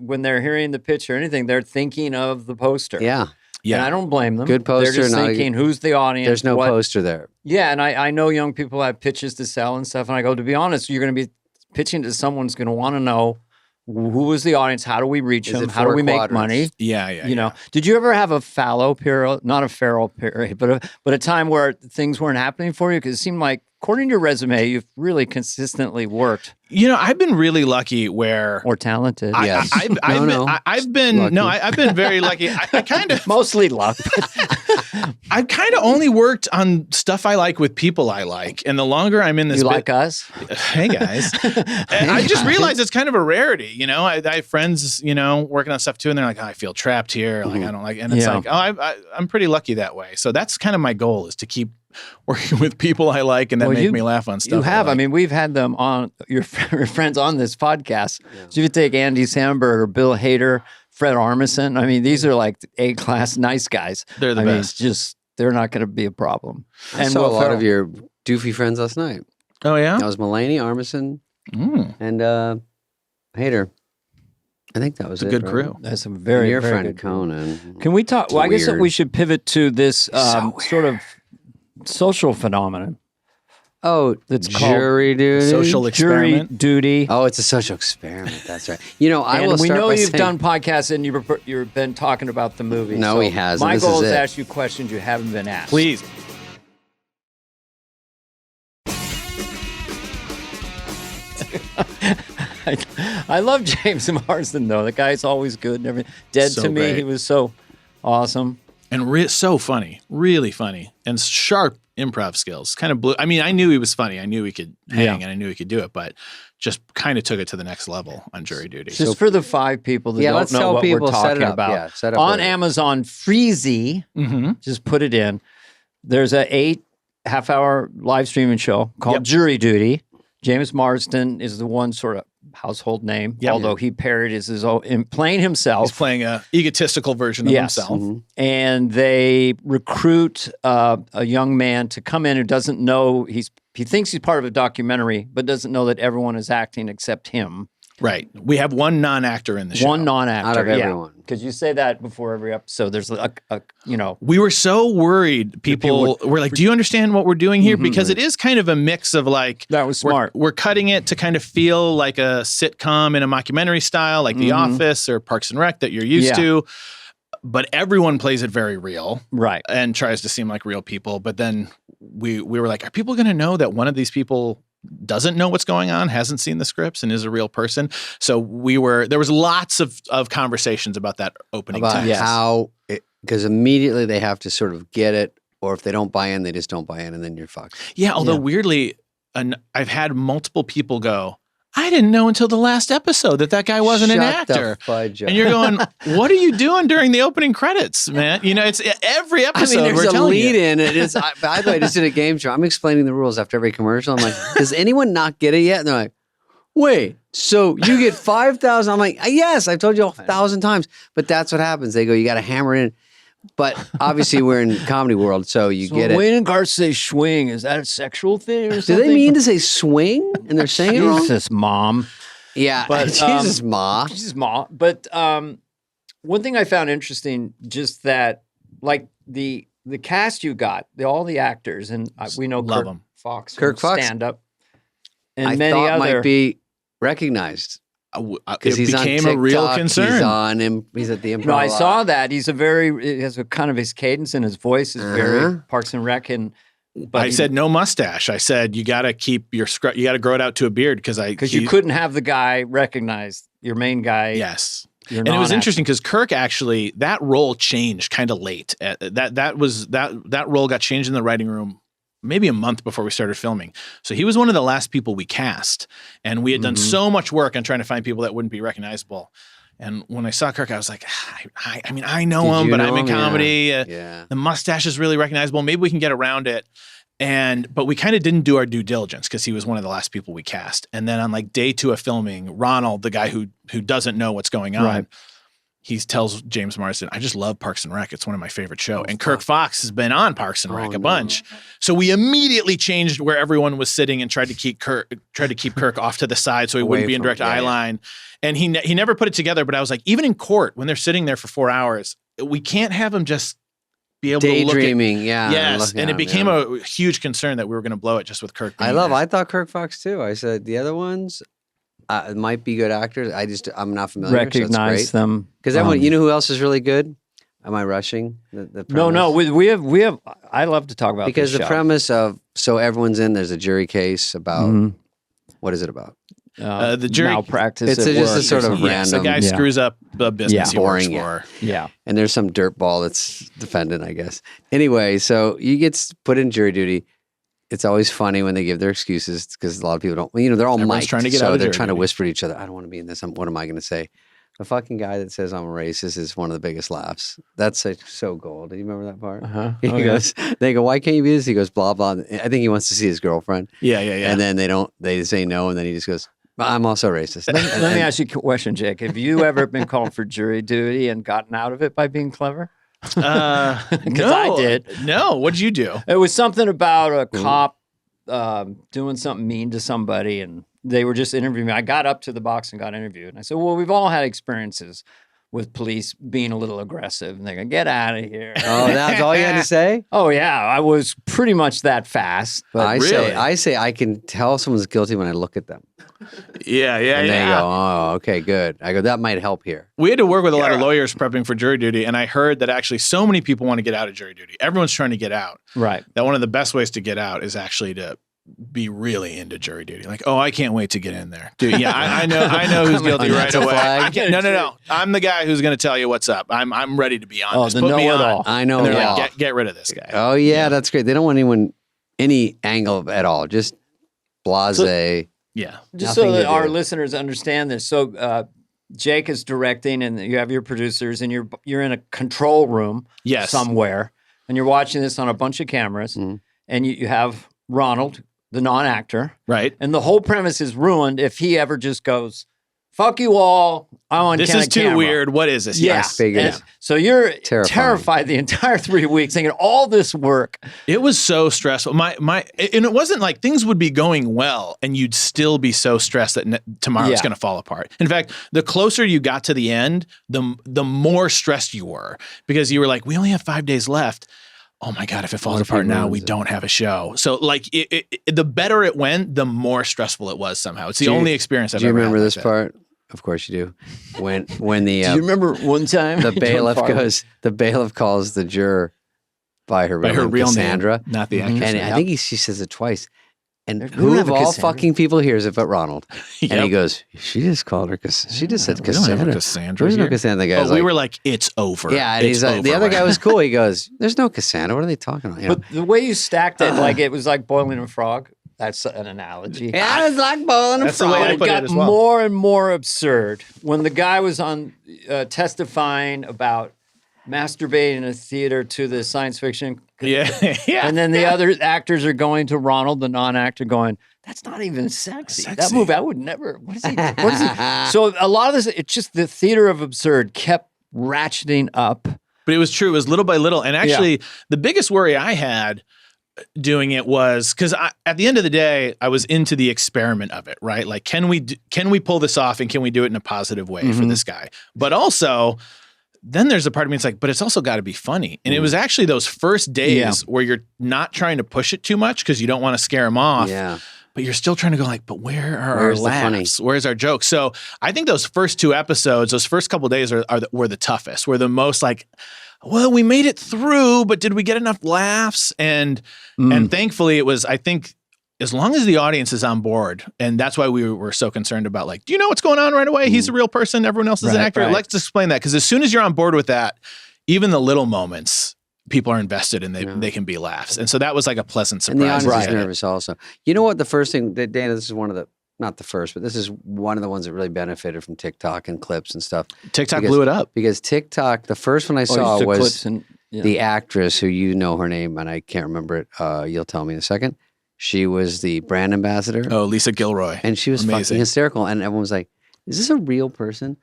Speaker 2: when they're hearing the pitch or anything, they're thinking of the poster.
Speaker 1: Yeah,
Speaker 2: And I don't blame them.
Speaker 1: Good poster,
Speaker 2: They're just
Speaker 1: not a-
Speaker 2: thinking, who's the audience?
Speaker 1: there's no
Speaker 2: what-
Speaker 1: poster there.
Speaker 2: Yeah, and I know young people have pitches to sell and stuff, and I go, to be honest, you're going to be pitching to someone's going to want to know who is the audience, how do we reach
Speaker 1: Is
Speaker 2: them,
Speaker 1: it
Speaker 2: how do
Speaker 1: 4
Speaker 2: we make
Speaker 1: quadrants?
Speaker 2: money?
Speaker 3: Yeah, yeah.
Speaker 2: You know, did you ever have a fallow period, not a feral period, but a time where things weren't happening for you? Because it seemed like, according to your resume, you've really consistently worked
Speaker 3: You know, I've been really lucky where
Speaker 2: or talented.
Speaker 1: Yes.
Speaker 3: I've been very lucky. I kind of
Speaker 2: Mostly luck.
Speaker 3: I've kind of only worked on stuff I like with people I like, and the longer I'm in this,
Speaker 2: You like us?
Speaker 3: hey guys, and I just realized it's kind of a rarity. You know, I have friends, you know, working on stuff too, and they're like, oh, I feel trapped here. Like I don't like, and it's
Speaker 2: Yeah.
Speaker 3: like, oh, I'm pretty lucky that way. So that's kind of my goal is to keep working with people I like and that
Speaker 2: Well,
Speaker 3: make
Speaker 2: you-
Speaker 3: me laugh on stuff.
Speaker 2: You have. I
Speaker 3: like.
Speaker 2: mean, we've had them on your friends on this podcast. So if you take Andy Samberg or Bill Hader, Fred Armisen, I mean, these are like A-class nice guys.
Speaker 3: They're the
Speaker 2: I mean,
Speaker 3: best.
Speaker 2: just they're not going to be a problem.
Speaker 1: I saw
Speaker 2: Will
Speaker 1: a lot
Speaker 2: Ferrell.
Speaker 1: of your doofy friends last night.
Speaker 3: Oh yeah.
Speaker 1: That was Mulaney, Armisen, and Hader. I think that was
Speaker 3: It's a
Speaker 1: it,
Speaker 3: good
Speaker 1: right?
Speaker 3: crew.
Speaker 2: That's some
Speaker 1: And
Speaker 2: very
Speaker 1: your
Speaker 2: very
Speaker 1: friend
Speaker 2: good.
Speaker 1: Conan.
Speaker 2: Can we talk?
Speaker 1: It's
Speaker 2: Well, I guess that
Speaker 1: weird.
Speaker 2: we should pivot to this
Speaker 1: So
Speaker 2: sort of social phenomenon
Speaker 1: Oh,
Speaker 2: that's called
Speaker 1: jury duty.
Speaker 3: Social
Speaker 2: jury
Speaker 3: experiment.
Speaker 2: duty.
Speaker 1: Oh, it's a social experiment. That's right. You know, I
Speaker 2: and
Speaker 1: will
Speaker 2: we
Speaker 1: start
Speaker 2: know
Speaker 1: by
Speaker 2: you've
Speaker 1: saying,
Speaker 2: done podcasts and you've been talking about the movie.
Speaker 1: No,
Speaker 2: so
Speaker 1: he hasn't.
Speaker 2: My
Speaker 1: This
Speaker 2: goal
Speaker 1: is
Speaker 2: is to
Speaker 1: it.
Speaker 2: ask you questions you haven't been asked.
Speaker 3: Please.
Speaker 2: I love James Marsden though. The guy's always good and everything. Dead
Speaker 3: So
Speaker 2: to me,
Speaker 3: great.
Speaker 2: he was so awesome.
Speaker 3: And so funny, really funny, and sharp improv skills. Kind of blew. I mean, I knew he was funny. I knew he could hang,
Speaker 2: Yeah.
Speaker 3: and I knew he could do it. But just kind of took it to the next level on jury duty.
Speaker 2: Just for the 5 people that
Speaker 1: Yeah,
Speaker 2: don't
Speaker 1: let's
Speaker 2: know
Speaker 1: tell
Speaker 2: what
Speaker 1: people,
Speaker 2: we're
Speaker 1: set
Speaker 2: talking
Speaker 1: it up.
Speaker 2: about.
Speaker 1: Yeah, set up
Speaker 2: On
Speaker 1: what it is.
Speaker 2: Amazon Freezy,
Speaker 3: Mm-hmm.
Speaker 2: just put it in. There's a 8-half-hour live streaming show called
Speaker 3: Yep.
Speaker 2: Jury Duty. James Marsden is the one sort of household name,
Speaker 3: Yep.
Speaker 2: although he parodies his own, playing himself.
Speaker 3: He's playing a egotistical version of
Speaker 2: Yes.
Speaker 3: himself.
Speaker 1: Mhm.
Speaker 2: And they recruit a young man to come in who doesn't know he thinks he's part of a documentary, but doesn't know that everyone is acting except him.
Speaker 3: Right. We have one non-actor in the show.
Speaker 2: One non-actor,
Speaker 1: Out of everyone.
Speaker 2: Because you say that before every episode. There's a
Speaker 3: We were so worried. People were like, "Do you understand what we're doing here?" Because it is kind of a mix of like
Speaker 2: that was
Speaker 3: we're-
Speaker 2: smart.
Speaker 3: We're cutting it to kind of feel like a sitcom in a mockumentary style, like The Office or Parks and Rec that you're used
Speaker 2: Yeah.
Speaker 3: to. But everyone plays it very real
Speaker 2: Right.
Speaker 3: and tries to seem like real people. But then we were like, are people going to know that one of these people doesn't know what's going on, hasn't seen the scripts, and is a real person? So there was lots of conversations about that opening
Speaker 1: About
Speaker 3: text.
Speaker 2: Yes.
Speaker 1: how, because immediately they have to sort of get it, or if they don't buy in, they just don't buy in, and then you're fucked.
Speaker 3: Yeah, although
Speaker 2: Yeah.
Speaker 3: weirdly, I've had multiple people go, I didn't know until the last episode that guy wasn't an
Speaker 1: Shut the
Speaker 3: actor.
Speaker 1: fudge up.
Speaker 3: And you're going, what are you doing during the opening credits, man? You know, it's every
Speaker 1: I
Speaker 3: episode
Speaker 1: mean, there's
Speaker 3: we're
Speaker 1: a
Speaker 3: telling
Speaker 1: lead
Speaker 3: you.
Speaker 1: in. It is. By the way, I just did a game show. I'm explaining the rules after every commercial. I'm like, does anyone not get it yet? And they're like, wait, so you get 5,000? I'm like, yes, I've told you 1,000 times. But that's what happens. They go, you got to hammer it in. But obviously, we're in comedy world, so you get it.
Speaker 2: Wayne and Garth say swing. Is that a sexual thing or
Speaker 1: Do
Speaker 2: something?
Speaker 1: they mean to say swing? And they're saying it wrong?
Speaker 2: Jesus, Mom.
Speaker 1: Yeah,
Speaker 2: But,
Speaker 1: Jesus, Ma.
Speaker 2: Jesus, Ma. But one thing I found interesting, just that, like, the cast you got, all the actors, and we know
Speaker 3: Love
Speaker 2: Kirk
Speaker 3: them.
Speaker 2: Fox,
Speaker 1: Kirk Fox.
Speaker 2: stand-up, and
Speaker 1: I
Speaker 2: many
Speaker 1: thought
Speaker 2: other.
Speaker 1: might be recognized.
Speaker 3: It
Speaker 1: He's on
Speaker 3: became a real
Speaker 1: TikTok,
Speaker 3: concern.
Speaker 1: He's at the Improv.
Speaker 2: No, I
Speaker 1: a lot.
Speaker 2: saw that. He has a kind of his cadence and his voice is very Parks and Rec. But
Speaker 3: I said no mustache. I said you got to keep your you got to grow it out to a beard because
Speaker 2: you couldn't have the guy recognize your main guy.
Speaker 3: Yes.
Speaker 2: And
Speaker 3: it was interesting because Kirk actually, that role changed kind of late. That role got changed in the writing room maybe a month before we started filming. So he was one of the last people we cast. And we had done so much work on trying to find people that wouldn't be recognizable. And when I saw Kirk, I was like, I mean, I know him, but I'm in comedy.
Speaker 1: Yeah.
Speaker 3: The mustache is really recognizable. Maybe we can get around it. But we kind of didn't do our due diligence because he was one of the last people we cast. And then on like day 2 of filming, Ronald, the guy who doesn't know what's going on, he tells James Marsden, I just love Parks and Rec. It's one of my favorite shows. And Kirk Fox has been on Parks and Rec a bunch. So we immediately changed where everyone was sitting and tried to keep Kirk off to the side so he wouldn't be in direct eye line. And he never put it together. But I was like, even in court, when they're sitting there for 4 hours, we can't have him just be able to look at
Speaker 1: daydreaming. Yeah.
Speaker 3: Yes. And it became a huge concern that we were going to blow it just with Kirk.
Speaker 1: I thought Kirk Fox too. I said the other ones might be good actors. I'm not familiar.
Speaker 2: Recognize them.
Speaker 1: Because everyone, you know who else is really good? Am I rushing?
Speaker 2: No. We have. I love to talk about
Speaker 1: because
Speaker 2: this
Speaker 1: the
Speaker 2: show.
Speaker 1: premise of everyone's in. There's a jury case about what is it about?
Speaker 3: The jury
Speaker 2: malpractice.
Speaker 1: It's just a sort of random.
Speaker 3: A guy screws up a business he works
Speaker 1: boring.
Speaker 3: for.
Speaker 2: Yeah.
Speaker 1: And there's some dirtball that's defendant, I guess. Anyway, so you get put in jury duty. It's always funny when they give their excuses because a lot of people don't. They're all
Speaker 3: Everyone's
Speaker 1: mic'd,
Speaker 3: trying to get
Speaker 1: so
Speaker 3: out of
Speaker 1: they're
Speaker 3: jury
Speaker 1: trying to
Speaker 3: duty.
Speaker 1: whisper to each other. I don't want to be in this. What am I going to say? The fucking guy that says I'm a racist is one of the biggest laughs. That's so gold. Do you remember that part? He goes, they go, why can't you be this? He goes, blah, blah. I think he wants to see his girlfriend.
Speaker 3: Yeah.
Speaker 1: And then they say no. And then he just goes, I'm also racist.
Speaker 2: Let me ask you a question, Jake. Have you ever been called for jury duty and gotten out of it by being clever? Because I did.
Speaker 3: No. What'd you do?
Speaker 2: It was something about a cop doing something mean to somebody, and they were just interviewing me. I got up to the box and got interviewed. And I said, well, we've all had experiences with police being a little aggressive. And they're going, get out of here.
Speaker 1: Oh, that's all you had to say?
Speaker 2: Oh, yeah. I was pretty much that fast. But
Speaker 1: I say I can tell someone's guilty when I look at them.
Speaker 3: Yeah.
Speaker 1: And they go, oh, okay, good. I go, that might help here.
Speaker 3: We had to work with a lot of lawyers prepping for jury duty, and I heard that actually so many people want to get out of jury duty. Everyone's trying to get out.
Speaker 2: Right.
Speaker 3: That one of the best ways to get out is actually to be really into jury duty. Like, oh, I can't wait to get in there. Dude, yeah, I know who's guilty right away. No. I'm the guy who's going to tell you what's up. I'm ready to be on this.
Speaker 2: The
Speaker 3: Put me on.
Speaker 2: know-it-all.
Speaker 1: I know.
Speaker 3: And they're
Speaker 1: it all.
Speaker 3: like, get rid of this guy.
Speaker 1: Oh, yeah, that's great. They don't want any angle at all. Just blase.
Speaker 3: Yeah.
Speaker 2: Just so that our listeners understand this. So Jake is directing, and you have your producers, and you're in a control room somewhere, and you're watching this on a bunch of cameras, and you have Ronald, the non-actor.
Speaker 3: Right.
Speaker 2: And the whole premise is ruined if he ever just goes, fuck you all, I'm on
Speaker 3: This
Speaker 2: camera.
Speaker 3: is too weird. What is this?
Speaker 2: Yeah.
Speaker 1: Figured.
Speaker 2: So you're
Speaker 1: Terrifying.
Speaker 2: terrified the entire 3 weeks, thinking all this work.
Speaker 3: It was so stressful. And it wasn't like things would be going well and you'd still be so stressed that tomorrow's going to fall apart. In fact, the closer you got to the end, the more stressed you were because you were like, we only have 5 days left. Oh my God, if it falls apart now, we don't have a show. So like the better it went, the more stressful it was somehow. It's the only experience I've ever had.
Speaker 1: Do you remember
Speaker 3: like
Speaker 1: this
Speaker 3: that.
Speaker 1: part? Of course you do. When the
Speaker 2: Do you remember one time
Speaker 1: the bailiff calls the juror by her real Cassandra,
Speaker 3: name, not the actress.
Speaker 1: and
Speaker 3: name.
Speaker 1: I think she says it twice. And
Speaker 2: We don't
Speaker 1: who
Speaker 2: have
Speaker 1: of
Speaker 2: a
Speaker 1: all
Speaker 2: Cassandra.
Speaker 1: fucking people hears it but Ronald?
Speaker 3: Yep.
Speaker 1: And he goes, she just called her she just said
Speaker 3: We don't have a
Speaker 1: Cassandra.
Speaker 3: Cassandra
Speaker 1: There's no
Speaker 3: here.
Speaker 1: Cassandra. The guy's
Speaker 3: we
Speaker 1: like,
Speaker 3: were like, it's over.
Speaker 1: yeah, and
Speaker 3: It's
Speaker 1: he's like, the
Speaker 3: over,
Speaker 1: other guy
Speaker 3: right?
Speaker 1: was cool. He goes, there's no Cassandra. What are they talking about? You know?
Speaker 2: But the way you stacked it, like it was like boiling a frog. That's an analogy.
Speaker 1: Yeah, it's like boiling a
Speaker 3: That's the way
Speaker 1: frog.
Speaker 3: I
Speaker 2: It
Speaker 3: put it
Speaker 2: got
Speaker 3: as well.
Speaker 2: more and more absurd when the guy was on testifying about masturbating in a theater to the science fiction.
Speaker 3: Yeah.
Speaker 2: And then the other actors are going to Ronald, the non-actor, going, that's not even sexy. That movie, I would never. What is he? So a lot of this, it's just the theater of absurd kept ratcheting up
Speaker 3: But it was true. It was little by little. And actually, the biggest worry I had doing it was because at the end of the day, I was into the experiment of it, right? Like, can we pull this off, and can we do it in a positive way for this guy? But also, then there's a part of me that's like, but it's also got to be funny. And it was actually those first days where you're not trying to push it too much because you don't want to scare him off.
Speaker 1: Yeah.
Speaker 3: But you're still trying to go like, but where's our laughs? Where's our jokes? So I think those first 2 episodes, those first couple of days were the toughest. Were the most like, well, we made it through, but did we get enough laughs? And thankfully it was, I think, as long as the audience is on board, and that's why we were so concerned about like, do you know what's going on right away? He's a real person. Everyone else is an actor. Let's explain that. Because as soon as you're on board with that, even the little moments, people are invested and they can be laughs. And so that was like a pleasant surprise.
Speaker 1: And the audience is nervous also. You know what? The first thing that, Dana, this is one of the, not the first, but this is one of the ones that really benefited from TikTok and clips and stuff.
Speaker 3: TikTok blew it up.
Speaker 1: Because TikTok, the first one I saw was the actress who, you know her name, and I can't remember it. You'll tell me in a second. She was the brand ambassador.
Speaker 3: Oh, Lisa Gilroy.
Speaker 1: And she was fucking hysterical. And everyone was like, is this a real person?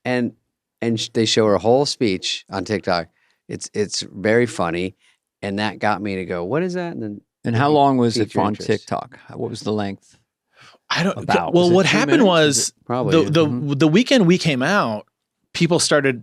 Speaker 1: And they show her whole speech on TikTok. It's very funny. And that got me to go, what is that?
Speaker 2: And how long was it on TikTok? What was the length?
Speaker 3: I don't know. Well, what happened was probably the weekend we came out, people started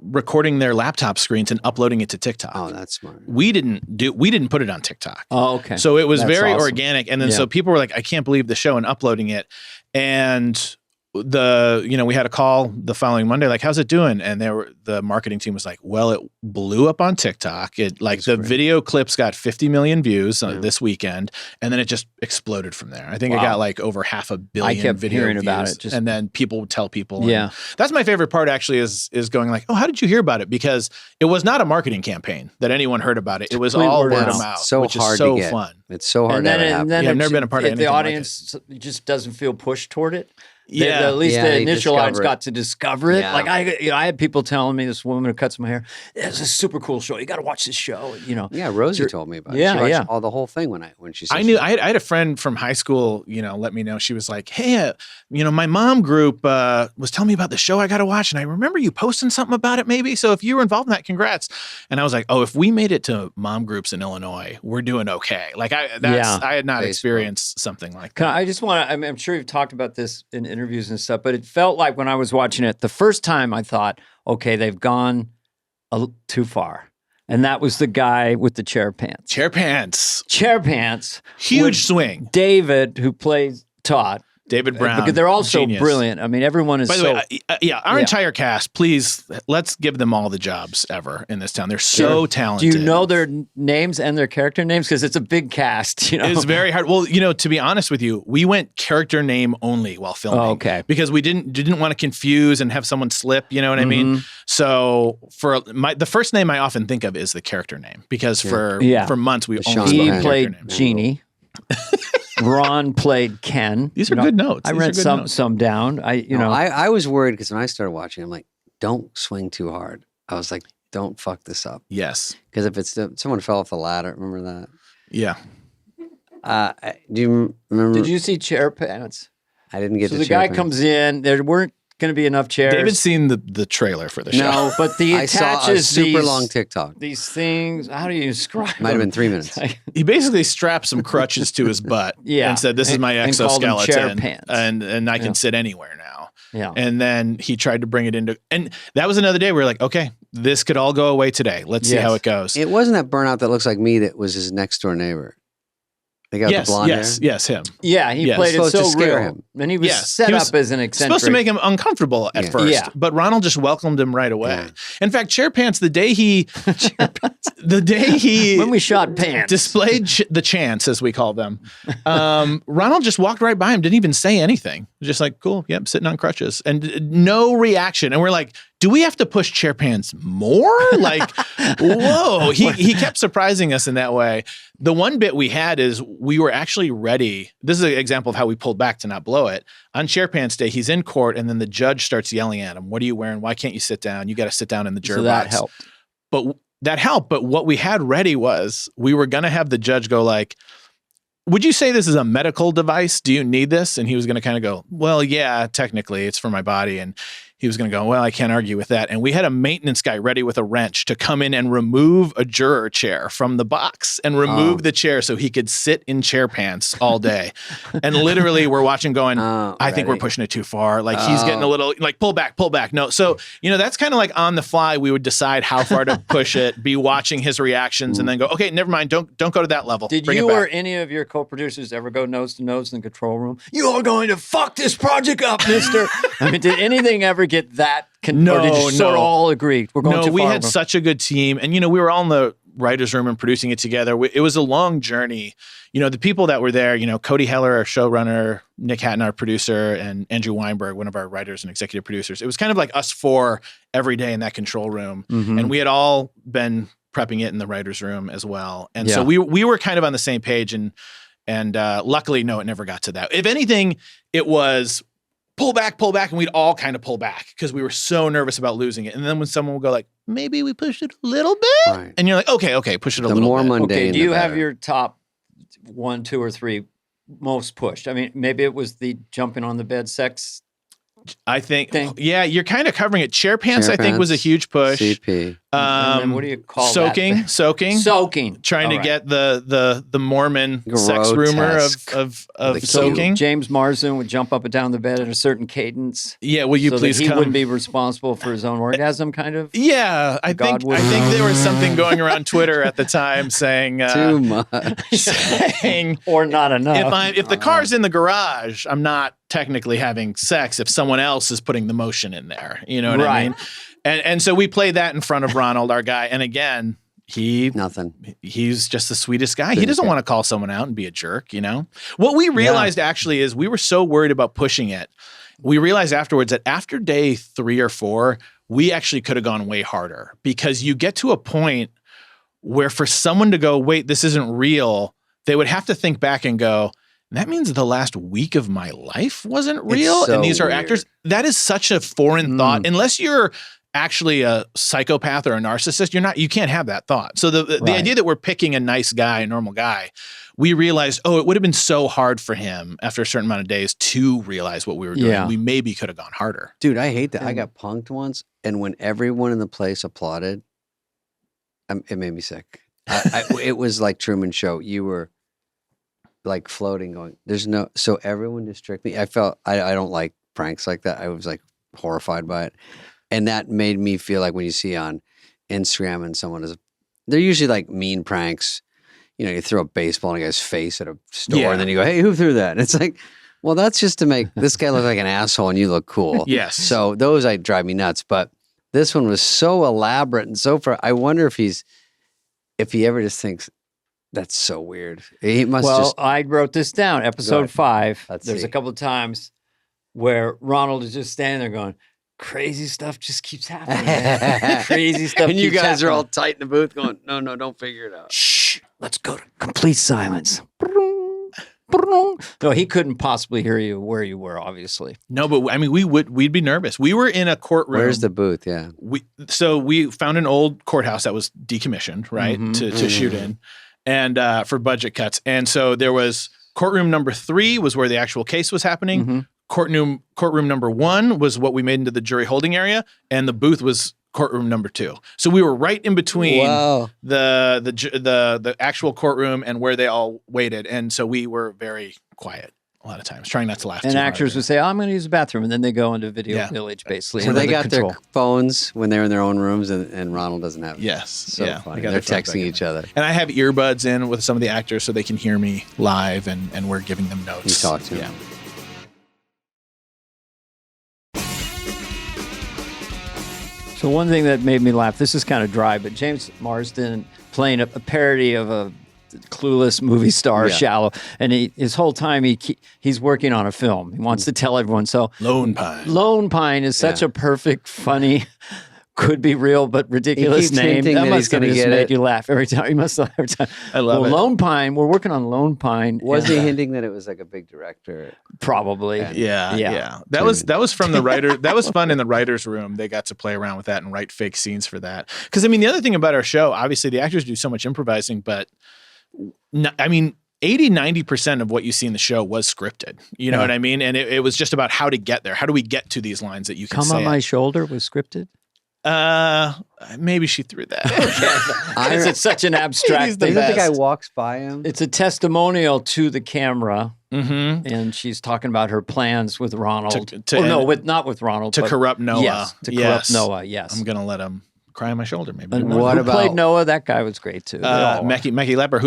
Speaker 3: recording their laptop screens and uploading it to TikTok.
Speaker 1: Oh, that's smart.
Speaker 3: We didn't put it on TikTok.
Speaker 2: Oh, okay.
Speaker 3: So it was very organic. And then so people were like, I can't believe the show, and uploading it. And we had a call the following Monday, like, how's it doing? And the marketing team was like, well, it blew up on TikTok. It video clips got 50 million views this weekend, and then it just exploded from there. I think it got like over 500 million.
Speaker 2: I kept
Speaker 3: video
Speaker 2: hearing
Speaker 3: views,
Speaker 2: about it,
Speaker 3: and then people would tell people. Yeah, that's my favorite part actually is going like, oh, how did you hear about it? Because it was not a marketing campaign that anyone heard about it. It was all word of mouth,
Speaker 1: so
Speaker 3: which
Speaker 1: hard
Speaker 3: is so
Speaker 1: to get.
Speaker 3: fun.
Speaker 1: It's so hard to have.
Speaker 3: I've never been a part of anything
Speaker 2: the audience just doesn't feel pushed toward it.
Speaker 3: Yeah,
Speaker 2: at least the initial audience got to discover it.
Speaker 1: Yeah.
Speaker 2: Like I had people telling me, this woman who cuts my hair, it's a super cool show. You got to watch this show.
Speaker 1: Yeah, Rosie told me about it.
Speaker 2: Yeah,
Speaker 1: she watched all the whole thing when she said
Speaker 3: I knew. I had a friend from high school, let me know. She was like, hey, my mom group was telling me about the show I got to watch, and I remember you posting something about it maybe. So if you were involved in that, congrats. And I was like, oh, if we made it to mom groups in Illinois, we're doing okay. Like I had not experienced something like that.
Speaker 2: I just want to, I'm sure you've talked about this in interviews and stuff, but it felt like when I was watching it the first time, I thought, okay, they've gone too far. And that was the guy with the chair pants.
Speaker 3: Chair pants.
Speaker 2: Huge
Speaker 3: swing.
Speaker 2: David, who plays Todd.
Speaker 3: David Brown.
Speaker 2: Because they're all so
Speaker 3: genius.
Speaker 2: brilliant. I mean, everyone is.
Speaker 3: By the way, our entire cast, please, let's give them all the jobs ever in this town. They're so talented.
Speaker 2: Do you know their names and their character names? Because it's a big cast.
Speaker 3: It's very hard. Well, to be honest with you, we went character name only while filming.
Speaker 2: Oh, okay.
Speaker 3: Because we didn't want to confuse and have someone slip. You know what I mean? So for the first name I often think of is the character name, because for months we only
Speaker 2: played Jeannie. Ron played Ken.
Speaker 3: These are good notes.
Speaker 2: I read some down.
Speaker 1: I was worried because when I started watching, I'm like, don't swing too hard. I was like, don't fuck this up.
Speaker 3: Yes.
Speaker 1: Because if someone fell off the ladder, remember that?
Speaker 3: Yeah.
Speaker 1: Do you remember?
Speaker 2: Did you see Chair Pants?
Speaker 1: I didn't get.
Speaker 2: So the guy comes in. There weren't going to be enough chairs.
Speaker 3: David's seen the trailer for the show.
Speaker 2: No, but
Speaker 1: I saw a super long TikTok.
Speaker 2: These things. How do you describe?
Speaker 1: Might have been 3 minutes.
Speaker 3: He basically strapped some crutches to his butt.
Speaker 2: Yeah.
Speaker 3: And said, "This is my exoskeleton,
Speaker 2: chair pants.
Speaker 3: and I can sit anywhere now."
Speaker 2: Yeah.
Speaker 3: And then he tried to bring it into, and that was another day we were like, okay, this could all go away today. Let's see how it goes.
Speaker 1: It wasn't that burnout that looks like me that was his next door neighbor. The guy with the blonde hair?
Speaker 3: Yes, him.
Speaker 2: Yeah, he played it so real. Him. And he was set up as an eccentric.
Speaker 3: Supposed to make him uncomfortable at first, but Ronald just welcomed him right away. Yeah. In fact, Chair Pants, the day he
Speaker 2: when we shot pants,
Speaker 3: displayed the chants, as we call them, Ronald just walked right by him, didn't even say anything. Just like, cool, yep, sitting on crutches, and no reaction. And we're like, do we have to push Chair Pants more? Like, whoa. He kept surprising us in that way. The one bit we had is we were actually ready. This is an example of how we pulled back to not blow it. On Chair Pants Day, he's in court, and then the judge starts yelling at him. What are you wearing? Why can't you sit down? You got to sit down in the juror box. That helped. But what we had ready was we were going to have the judge go like, would you say this is a medical device? Do you need this? And he was going to kind of go, well, yeah, technically it's for my body. And he was going to go, well, I can't argue with that. And we had a maintenance guy ready with a wrench to come in and remove a juror chair from the box and remove the chair so he could sit in chair pants all day. And literally we're watching going, I think we're pushing it too far. Like he's getting a little like pull back. No. So, that's kind of like on the fly. We would decide how far to push it, be watching his reactions and then go, okay, never mind. Don't go to that level.
Speaker 2: Did you or any of your co-producers ever go nose to nose in the control room? You are going to fuck this project up, mister. I mean, did anything ever get that? Or did you sort of all agree? We're going too far.
Speaker 3: We had such a good team. And, we were all in the writer's room and producing it together. It was a long journey. The people that were there, Cody Heller, our showrunner, Nick Hatton, our producer, and Andrew Weinberg, one of our writers and executive producers. It was kind of like us four every day in that control room. Mm-hmm. And we had all been prepping it in the writer's room as well. And so we were kind of on the same page. And luckily, no, it never got to that. If anything, it was pull back, and we'd all kind of pull back because we were so nervous about losing it. And then when someone would go like, maybe we pushed it a little bit, right. And you're like, okay, push it a little bit.
Speaker 1: The more mundane,
Speaker 2: do you have your top 1, 2, or 3 most pushed? I mean, maybe it was the jumping on the bed sex.
Speaker 3: I think, you're kind of covering it. Chair pants, I think, was a huge push.
Speaker 1: CP.
Speaker 2: And then what do you call
Speaker 3: soaking?
Speaker 2: that?
Speaker 3: Soaking. Trying to get the Mormon sex rumor of soaking.
Speaker 2: James Marsden would jump up and down the bed at a certain cadence.
Speaker 3: Yeah, will you please
Speaker 2: that he
Speaker 3: come?
Speaker 2: wouldn't be responsible for his own orgasm, kind of?
Speaker 3: Yeah, I think there was something going around Twitter at the time saying
Speaker 1: too much.
Speaker 2: saying or not enough.
Speaker 3: If the car's in the garage, I'm not technically having sex if someone else is putting the motion in there. You know what I mean? And so we played that in front of Ronald, our guy. And again, he's just the sweetest guy. He doesn't want to call someone out and be a jerk, What we realized actually is we were so worried about pushing it. We realized afterwards that after day 3 or 4, we actually could have gone way harder because you get to a point where for someone to go, wait, this isn't real, they would have to think back and go, that means the last week of my life wasn't real.
Speaker 1: So
Speaker 3: and these are
Speaker 1: weird.
Speaker 3: Actors. That is such a foreign thought. Unless you're actually a psychopath or a narcissist, you can't have that thought. So the idea that we're picking a nice guy, a normal guy, we realized, it would have been so hard for him after a certain amount of days to realize what we were doing. We maybe could have gone harder.
Speaker 1: Dude, I hate that. I got punked once, and when everyone in the place applauded, it made me sick. It was like Truman Show. You were like floating, going, so everyone just tricked me. I felt, I don't like pranks like that. I was like horrified by it. And that made me feel like when you see on Instagram and they're usually like mean pranks. You throw a baseball in a guy's face at a store and then you go, hey, who threw that? And it's like, well, that's just to make this guy look like an asshole and you look cool.
Speaker 3: Yes.
Speaker 1: So those drive me nuts. But this one was so elaborate and so far. I wonder if he ever just thinks, that's so weird. He must
Speaker 2: I wrote this down. Episode 5. There's
Speaker 1: see.
Speaker 2: a couple of times where Ronald is just standing there going, crazy stuff just keeps happening. Man. Crazy stuff.
Speaker 1: And you
Speaker 2: keeps
Speaker 1: guys
Speaker 2: happening.
Speaker 1: are all tight in the booth going, no, don't figure it out.
Speaker 2: Shh, let's go to complete silence. No, he couldn't possibly hear you where you were, obviously.
Speaker 3: No, but I mean, we'd be nervous. We were in a courtroom.
Speaker 1: Where's the booth? Yeah.
Speaker 3: So we found an old courthouse that was decommissioned, right, to shoot in, and for budget cuts. And so there was courtroom number 3 was where the actual case was happening.
Speaker 2: Mm-hmm.
Speaker 3: Courtroom number 1 was what we made into the jury holding area, and the booth was courtroom number 2. So we were right in between the actual courtroom and where they all waited, and so we were very quiet a lot of times, trying not to laugh.
Speaker 2: And
Speaker 3: too
Speaker 2: actors
Speaker 3: hard.
Speaker 2: would say, I'm going to use the bathroom, and then they go into Video Village, basically.
Speaker 1: So they got their phones when they're in their own rooms, and Ronald doesn't have it.
Speaker 3: Yes.
Speaker 1: So funny. They're texting each other.
Speaker 3: And I have earbuds in with some of the actors so they can hear me live, and we're giving them notes.
Speaker 1: You talk to them.
Speaker 2: So one thing that made me laugh, this is kind of dry, but James Marsden playing a parody of a clueless movie star, Shallow, and his whole time he's working on a film. He wants to tell everyone. So
Speaker 3: Lone Pine.
Speaker 2: Lone Pine is such a perfect, funny, could be real but ridiculous name. That must have just made you laugh every time. You must laugh every time.
Speaker 3: I love it.
Speaker 2: Lone Pine. We're working on Lone Pine.
Speaker 1: Was he hinting that it was like a big director?
Speaker 2: Probably.
Speaker 3: Yeah. That was from the writer. That was fun in the writer's room. They got to play around with that and write fake scenes for that. Because I mean, the other thing about our show, obviously, the actors do so much improvising, but I mean, 80-90% of what you see in the show was scripted. You know what I mean? And it was just about how to get there. How do we get to these lines that you can say?
Speaker 2: Come on My Shoulder was scripted?
Speaker 3: Maybe she threw that.
Speaker 2: Because it's such an abstract thing.
Speaker 1: Isn't the guy walks by him?
Speaker 2: It's a testimonial to the camera,
Speaker 3: Mm-hmm.
Speaker 2: and she's talking about her plans with Ronald. Not with Ronald.
Speaker 3: To corrupt Noah.
Speaker 2: Yes, to corrupt Noah, yes.
Speaker 3: I'm going to let him cry on my shoulder, maybe.
Speaker 2: And who played Noah? That guy was great, too.
Speaker 3: Mackie Lepper,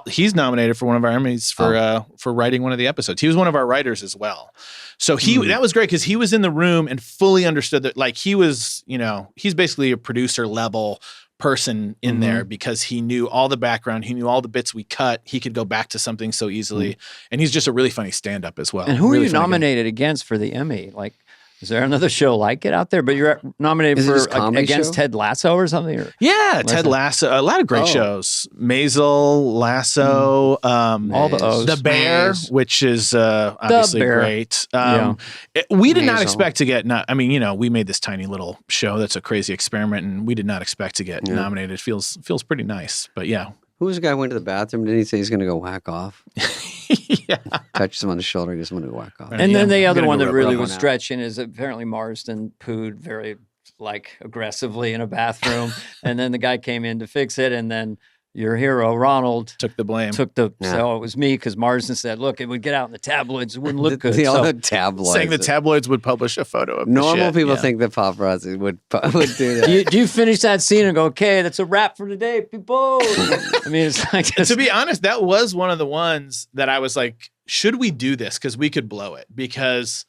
Speaker 3: he's nominated for one of our Emmys for writing one of the episodes. He was one of our writers as well. So that was great because he was in the room and fully understood that, like, he was, he's basically a producer level person in there because he knew all the background. He knew all the bits we cut. He could go back to something so easily. And he's just a really funny stand-up as well.
Speaker 2: And who
Speaker 3: really
Speaker 2: are you nominated against for the Emmy? Like, is there another show like it out there? But you're nominated for against Ted Lasso or something? Or
Speaker 3: yeah, Ted Lasso. A lot of great shows. Maisel, Lasso,
Speaker 2: all the O's.
Speaker 3: The Bear, which is obviously great. We did not expect to get. We made this tiny little show that's a crazy experiment, and we did not expect to get nominated. It feels pretty nice, but yeah.
Speaker 1: Who was the guy who went to the bathroom? Didn't he say he's going to go whack off?
Speaker 3: Yeah.
Speaker 1: Touches him on the shoulder. He just want to whack off.
Speaker 2: And then the other one that really was stretching is apparently Marsden pooed very aggressively in a bathroom. And then the guy came in to fix it. And then your hero, Ronald,
Speaker 3: took the blame.
Speaker 2: So it was me because Marsden said, look, it would get out in the tabloids. It wouldn't look good.
Speaker 1: The tabloids.
Speaker 3: Saying the tabloids would publish a photo of
Speaker 1: normal people think that paparazzi would do that.
Speaker 2: Do you finish that scene and go, okay, that's a wrap for today, people? I mean, it's like
Speaker 3: to be honest, that was one of the ones that I was like, should we do this? Because we could blow it. Because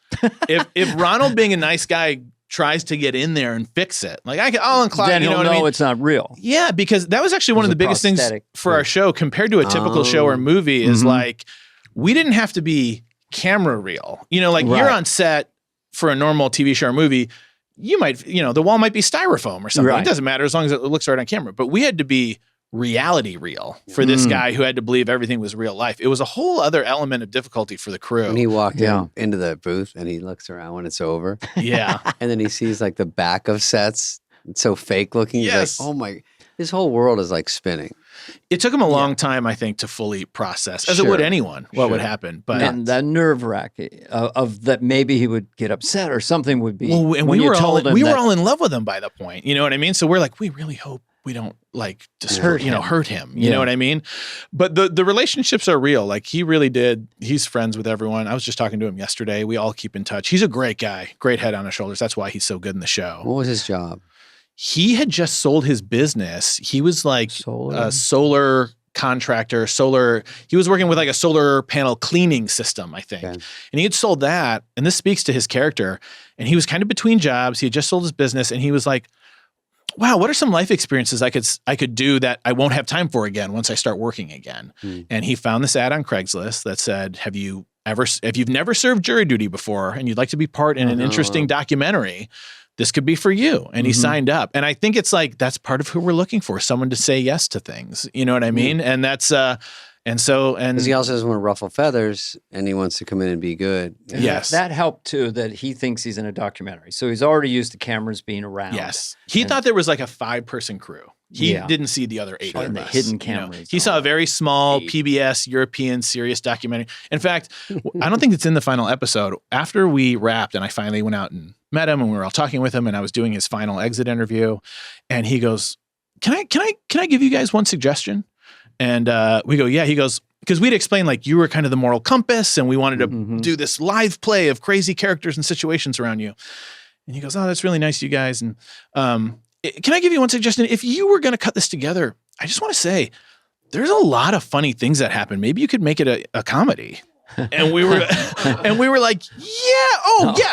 Speaker 3: if Ronald being a nice guy tries to get in there and fix it, like I'll incline,
Speaker 2: then he'll know it's not real.
Speaker 3: Yeah, because that was actually one of the biggest things for our show compared to a typical show or movie is like we didn't have to be camera real. You're on set for a normal TV show or movie, you might, the wall might be styrofoam or something. Right. It doesn't matter as long as it looks right on camera. But we had to be reality real for this guy who had to believe everything was real life. It was a whole other element of difficulty for the crew.
Speaker 1: When he walked into the booth and he looks around when it's over.
Speaker 3: Yeah.
Speaker 1: And then he sees like the back of sets. It's so fake looking. He's like, oh my, his whole world is like spinning.
Speaker 3: It took him a long time, I think, to fully process, as it would anyone, what would happen. But
Speaker 2: and that nerve wrack of that maybe he would get upset or something would be.
Speaker 3: Well, and we were all in love with him by that point. You know what I mean? So we're like, we really hope we don't hurt him. You know what I mean? But the relationships are real. Like he really did. He's friends with everyone. I was just talking to him yesterday. We all keep in touch. He's a great guy, great head on his shoulders. That's why he's so good in the show.
Speaker 1: What was his job?
Speaker 3: He had just sold his business. He was like a solar contractor, he was working with like a solar panel cleaning system, I think. Okay. And he had sold that. And this speaks to his character. And he was kind of between jobs. He had just sold his business. And he was like, wow, what are some life experiences I could do that I won't have time for again once I start working again? And he found this ad on Craigslist that said, if you've never served jury duty before and you'd like to be part in an interesting documentary, this could be for you. And he signed up. And I think it's like, that's part of who we're looking for, someone to say yes to things. You know what I mean? And that's, because
Speaker 1: he also doesn't want to ruffle feathers and he wants to come in and be good.
Speaker 3: Yes.
Speaker 2: That helped too, that he thinks he's in a documentary. So he's already used to cameras being around.
Speaker 3: Yes. He thought there was like a 5-person crew. He didn't see the other 8
Speaker 2: and the hidden cameras.
Speaker 3: He saw a very small PBS European serious documentary. In fact, I don't think it's in the final episode. After we wrapped and I finally went out and met him and we were all talking with him and I was doing his final exit interview and he goes, can I give you guys one suggestion? And we go, yeah. He goes, because we'd explained like you were kind of the moral compass and we wanted to do this live play of crazy characters and situations around you. And he goes, oh, that's really nice of you guys. And can I give you one suggestion? If you were going to cut this together, I just want to say there's a lot of funny things that happen. Maybe you could make it a comedy. And we were like,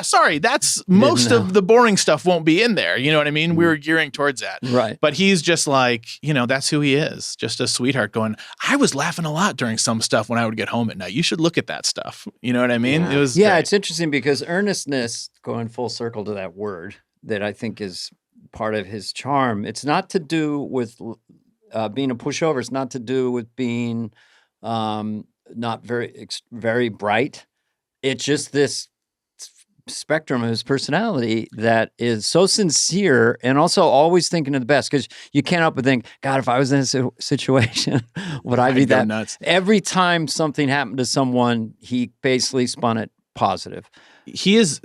Speaker 3: sorry. That's most of the boring stuff won't be in there. You know what I mean? We were gearing towards that.
Speaker 2: Right.
Speaker 3: But he's just like, that's who he is. Just a sweetheart going, I was laughing a lot during some stuff when I would get home at night. You should look at that stuff. You know what I mean?
Speaker 2: Yeah.
Speaker 3: It was
Speaker 2: great. It's interesting because earnestness, going full circle to that word that I think is part of his charm. It's not to do with being a pushover. It's not to do with being not very bright. It's just this spectrum of his personality that is so sincere and also always thinking of the best. Because you can't help but think, God, if I was in this situation, would I be
Speaker 3: I'd go
Speaker 2: that
Speaker 3: nuts.
Speaker 2: Every time something happened to someone, he basically spun it positive.
Speaker 3: He is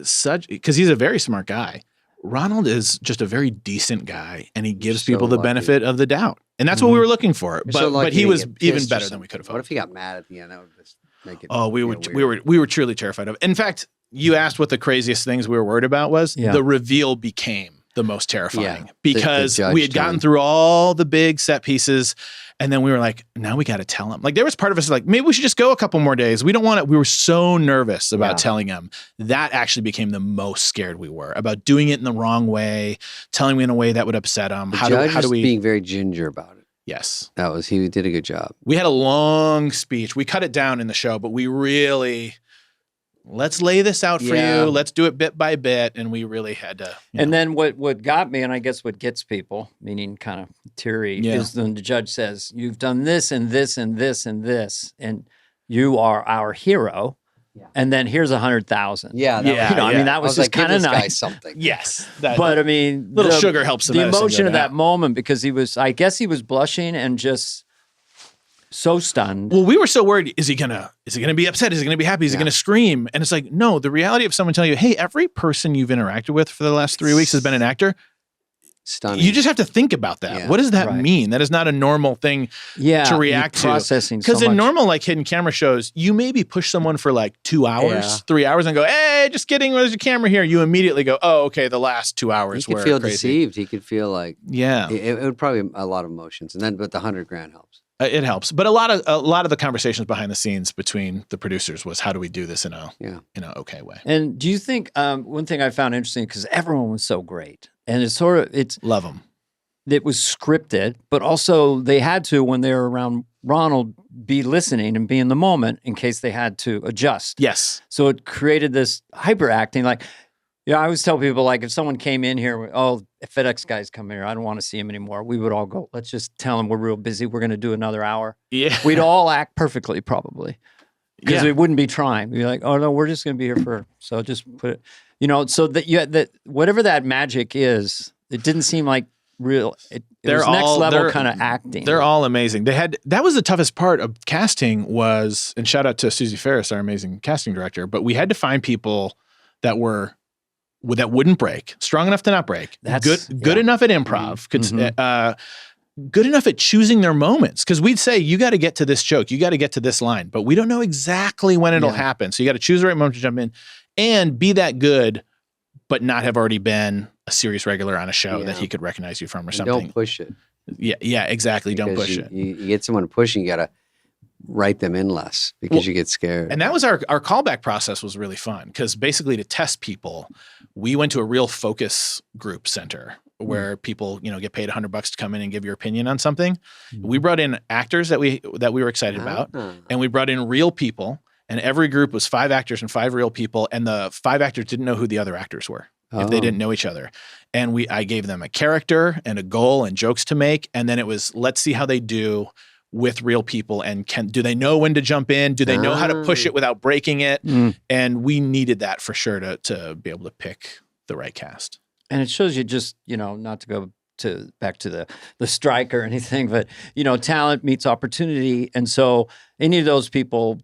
Speaker 3: because he's a very smart guy. Ronald is just a very decent guy, and he gives
Speaker 1: so
Speaker 3: people the
Speaker 1: lucky.
Speaker 3: benefit of the doubt, and that's what we were looking for.
Speaker 1: You're so
Speaker 3: But
Speaker 1: lucky
Speaker 3: he
Speaker 1: to
Speaker 3: was
Speaker 1: get
Speaker 3: even
Speaker 1: pissed or
Speaker 3: better than we
Speaker 1: something.
Speaker 3: could have
Speaker 1: What
Speaker 3: hoped.
Speaker 1: if he got mad at the end? That would just make it.
Speaker 3: Oh, we
Speaker 1: weird.
Speaker 3: were truly terrified of. In fact, you asked what the craziest things we were worried about was.
Speaker 2: Yeah.
Speaker 3: The reveal became the most terrifying
Speaker 1: Yeah.
Speaker 3: because
Speaker 1: The
Speaker 3: we had gotten
Speaker 1: judge
Speaker 3: through all the big set pieces, and then we were like, now we got to tell him. Like there was part of us like, maybe we should just go a couple more days. We don't want it. We were so nervous about
Speaker 1: Yeah.
Speaker 3: telling him. That actually became the most scared we were about doing it in the wrong way, telling him in a way that would upset him.
Speaker 1: The
Speaker 3: How
Speaker 1: judge
Speaker 3: do
Speaker 1: was
Speaker 3: we?
Speaker 1: being very ginger about it.
Speaker 3: Yes.
Speaker 1: He did a good job.
Speaker 3: We had a long speech. We cut it down in the show, but we really, let's lay this out for
Speaker 1: Yeah.
Speaker 3: you. Let's do it bit by bit. And we really had to.
Speaker 2: And then what got me, and I guess what gets people, meaning kind of teary,
Speaker 3: Yeah.
Speaker 2: is when the judge says, you've done this and this and this and this, and you are our hero.
Speaker 1: Yeah.
Speaker 2: And then here's 100,000.
Speaker 1: Yeah,
Speaker 3: that was-
Speaker 2: You know, I
Speaker 3: yeah.
Speaker 2: mean, that
Speaker 1: I
Speaker 2: was
Speaker 1: was
Speaker 2: just
Speaker 1: like, give
Speaker 2: kind of
Speaker 1: this guy
Speaker 2: nice.
Speaker 1: something.
Speaker 3: Yes.
Speaker 2: But I mean,
Speaker 3: little sugar helps
Speaker 2: the
Speaker 3: medicine
Speaker 2: emotion
Speaker 3: go
Speaker 2: of that
Speaker 3: down.
Speaker 2: moment, because I guess he was blushing and just so stunned.
Speaker 3: Well, we were so worried. Is he gonna be upset? Is he gonna be happy? Is he
Speaker 1: Yeah.
Speaker 3: gonna scream? And it's like, no, the reality of someone telling you, hey, every person you've interacted with for the last 3 weeks has been an actor.
Speaker 1: Stunning.
Speaker 3: You just have to think about that.
Speaker 1: Yeah.
Speaker 3: What does that
Speaker 2: Right.
Speaker 3: mean? That is not a normal thing
Speaker 2: Yeah,
Speaker 3: to react
Speaker 2: you're
Speaker 3: to.
Speaker 2: processing
Speaker 3: Because
Speaker 2: so
Speaker 3: in
Speaker 2: much.
Speaker 3: normal, like hidden camera shows, you maybe push someone for like 2 hours,
Speaker 1: Yeah.
Speaker 3: 3 hours, and go, hey, just kidding. There's your camera here. You immediately go, oh, okay, the last 2
Speaker 1: he
Speaker 3: hours
Speaker 1: could
Speaker 3: were
Speaker 1: feel
Speaker 3: crazy.
Speaker 1: deceived. He could feel like
Speaker 3: Yeah.
Speaker 1: it would probably a lot of emotions, and then but the $100,000 helps.
Speaker 3: It helps, but a lot of the conversations behind the scenes between the producers was how do we do this in a okay way.
Speaker 2: And do you think one thing I found interesting, because everyone was so great, and
Speaker 3: Love them.
Speaker 2: it was scripted, but also they had to, when they were around Ronald, be listening and be in the moment in case they had to adjust.
Speaker 3: Yes.
Speaker 2: So it created this hyperacting. Like, I always tell people, like, if someone came in here, if FedEx guys come here, I don't want to see him anymore. We would all go, let's just tell him we're real busy. We're going to do another hour.
Speaker 3: Yeah.
Speaker 2: We'd all act perfectly, probably. Because
Speaker 3: Yeah.
Speaker 2: we wouldn't be trying. We'd be like, oh no, we're just going to be here so just put it, so that whatever that magic is, it didn't seem like real. It was next level kind of acting.
Speaker 3: They're all amazing. That was the toughest part of casting and shout out to Susie Ferris, our amazing casting director, but we had to find people that wouldn't break, strong enough to not break, good enough at improv, good enough at choosing their moments. Because we'd say, you got to get to this joke, you got to get to this line, but we don't know exactly when it'll happen. So you got to choose the right moment to jump in and be that good, but not have already been a serious regular on a show that he could recognize you from or something.
Speaker 1: Don't push it.
Speaker 3: Yeah, exactly. Don't push it.
Speaker 1: You get someone pushing, you got to write them in less because you get scared.
Speaker 3: And that was our callback process was really fun because basically to test people, we went to a real focus group center where people, get paid $100 to come in and give your opinion on something. We brought in actors that we were excited about, and we brought in real people. And every group was 5 actors and 5 real people, and the 5 actors didn't know who the other actors were if they didn't know each other. And I gave them a character and a goal and jokes to make, and then it was let's see how they do with real people, and do they know when to jump in? Do they know how to push it without breaking it? And we needed that for sure to be able to pick the right cast.
Speaker 2: And it shows you just, not to go back to the strike or anything, but, talent meets opportunity. And so any of those people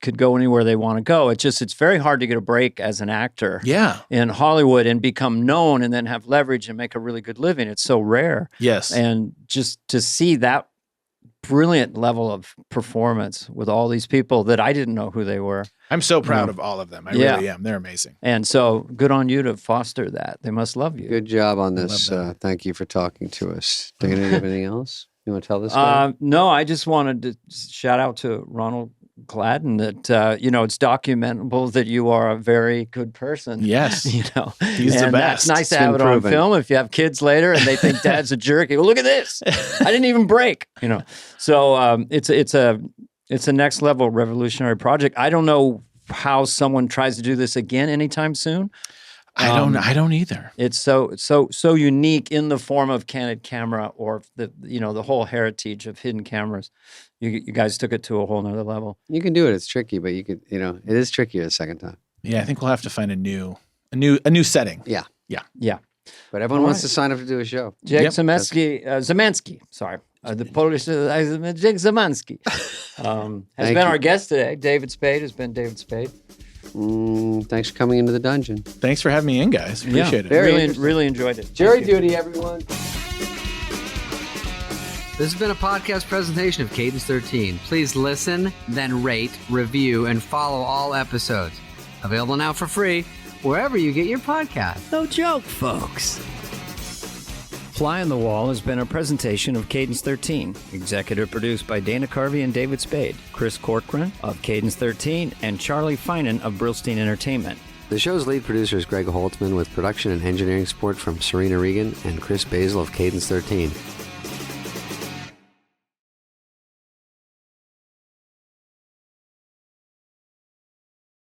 Speaker 2: could go anywhere they want to go. It's very hard to get a break as an actor in Hollywood and become known and then have leverage and make a really good living. It's so rare.
Speaker 3: Yes.
Speaker 2: And just to see that brilliant level of performance with all these people that I didn't know who they were.
Speaker 3: I'm so proud of all of them. I really am. They're amazing.
Speaker 2: And so good on you to foster that. They must love you.
Speaker 1: Good job on this. Thank you for talking to us. Dana, do you have anything else you want to tell this guy?
Speaker 2: No, I just wanted to shout out to Ronald Gladden that, it's documentable that you are a very good person.
Speaker 3: Yes.
Speaker 2: He's
Speaker 3: the best.
Speaker 2: That's nice to
Speaker 1: It's
Speaker 2: have
Speaker 1: been
Speaker 2: it on
Speaker 1: proven.
Speaker 2: film. If you have kids later and they think dad's a jerk, you go, look at this. I didn't even break, So it's a next level revolutionary project. I don't know how someone tries to do this again anytime soon.
Speaker 3: I don't either.
Speaker 2: It's so unique in the form of candid camera or the whole heritage of hidden cameras. You guys took it to a whole nother level.
Speaker 1: You can do it. It's tricky, but you could, it is trickier the second time.
Speaker 3: Yeah, I think we'll have to find a new a new setting.
Speaker 1: Yeah.
Speaker 2: Yeah.
Speaker 1: But everyone wants
Speaker 2: right.
Speaker 1: to sign up to do a show.
Speaker 2: Jake
Speaker 3: Yep.
Speaker 2: Szymanski, sorry. The Polish, Jake Szymanski. Has
Speaker 1: Thank
Speaker 2: been
Speaker 1: you.
Speaker 2: our guest today. David Spade has been David Spade.
Speaker 1: Thanks for coming into the dungeon.
Speaker 3: Thanks for having me in, guys. Appreciate it.
Speaker 1: Very
Speaker 2: Really,
Speaker 1: interesting.
Speaker 2: really enjoyed it.
Speaker 1: Jury
Speaker 2: Thank you.
Speaker 1: duty, everyone. This has been a podcast presentation of Cadence 13. Please listen, then rate, review, and follow all episodes. Available now for free wherever you get your podcast.
Speaker 2: No joke, folks. Fly on the Wall has been a presentation of Cadence 13, executive produced by Dana Carvey and David Spade, Chris Corcoran of Cadence 13, and Charlie Finan of Brillstein Entertainment.
Speaker 1: The show's lead producer is Greg Holtzman with production and engineering support from Serena Regan and Chris Basil of Cadence 13.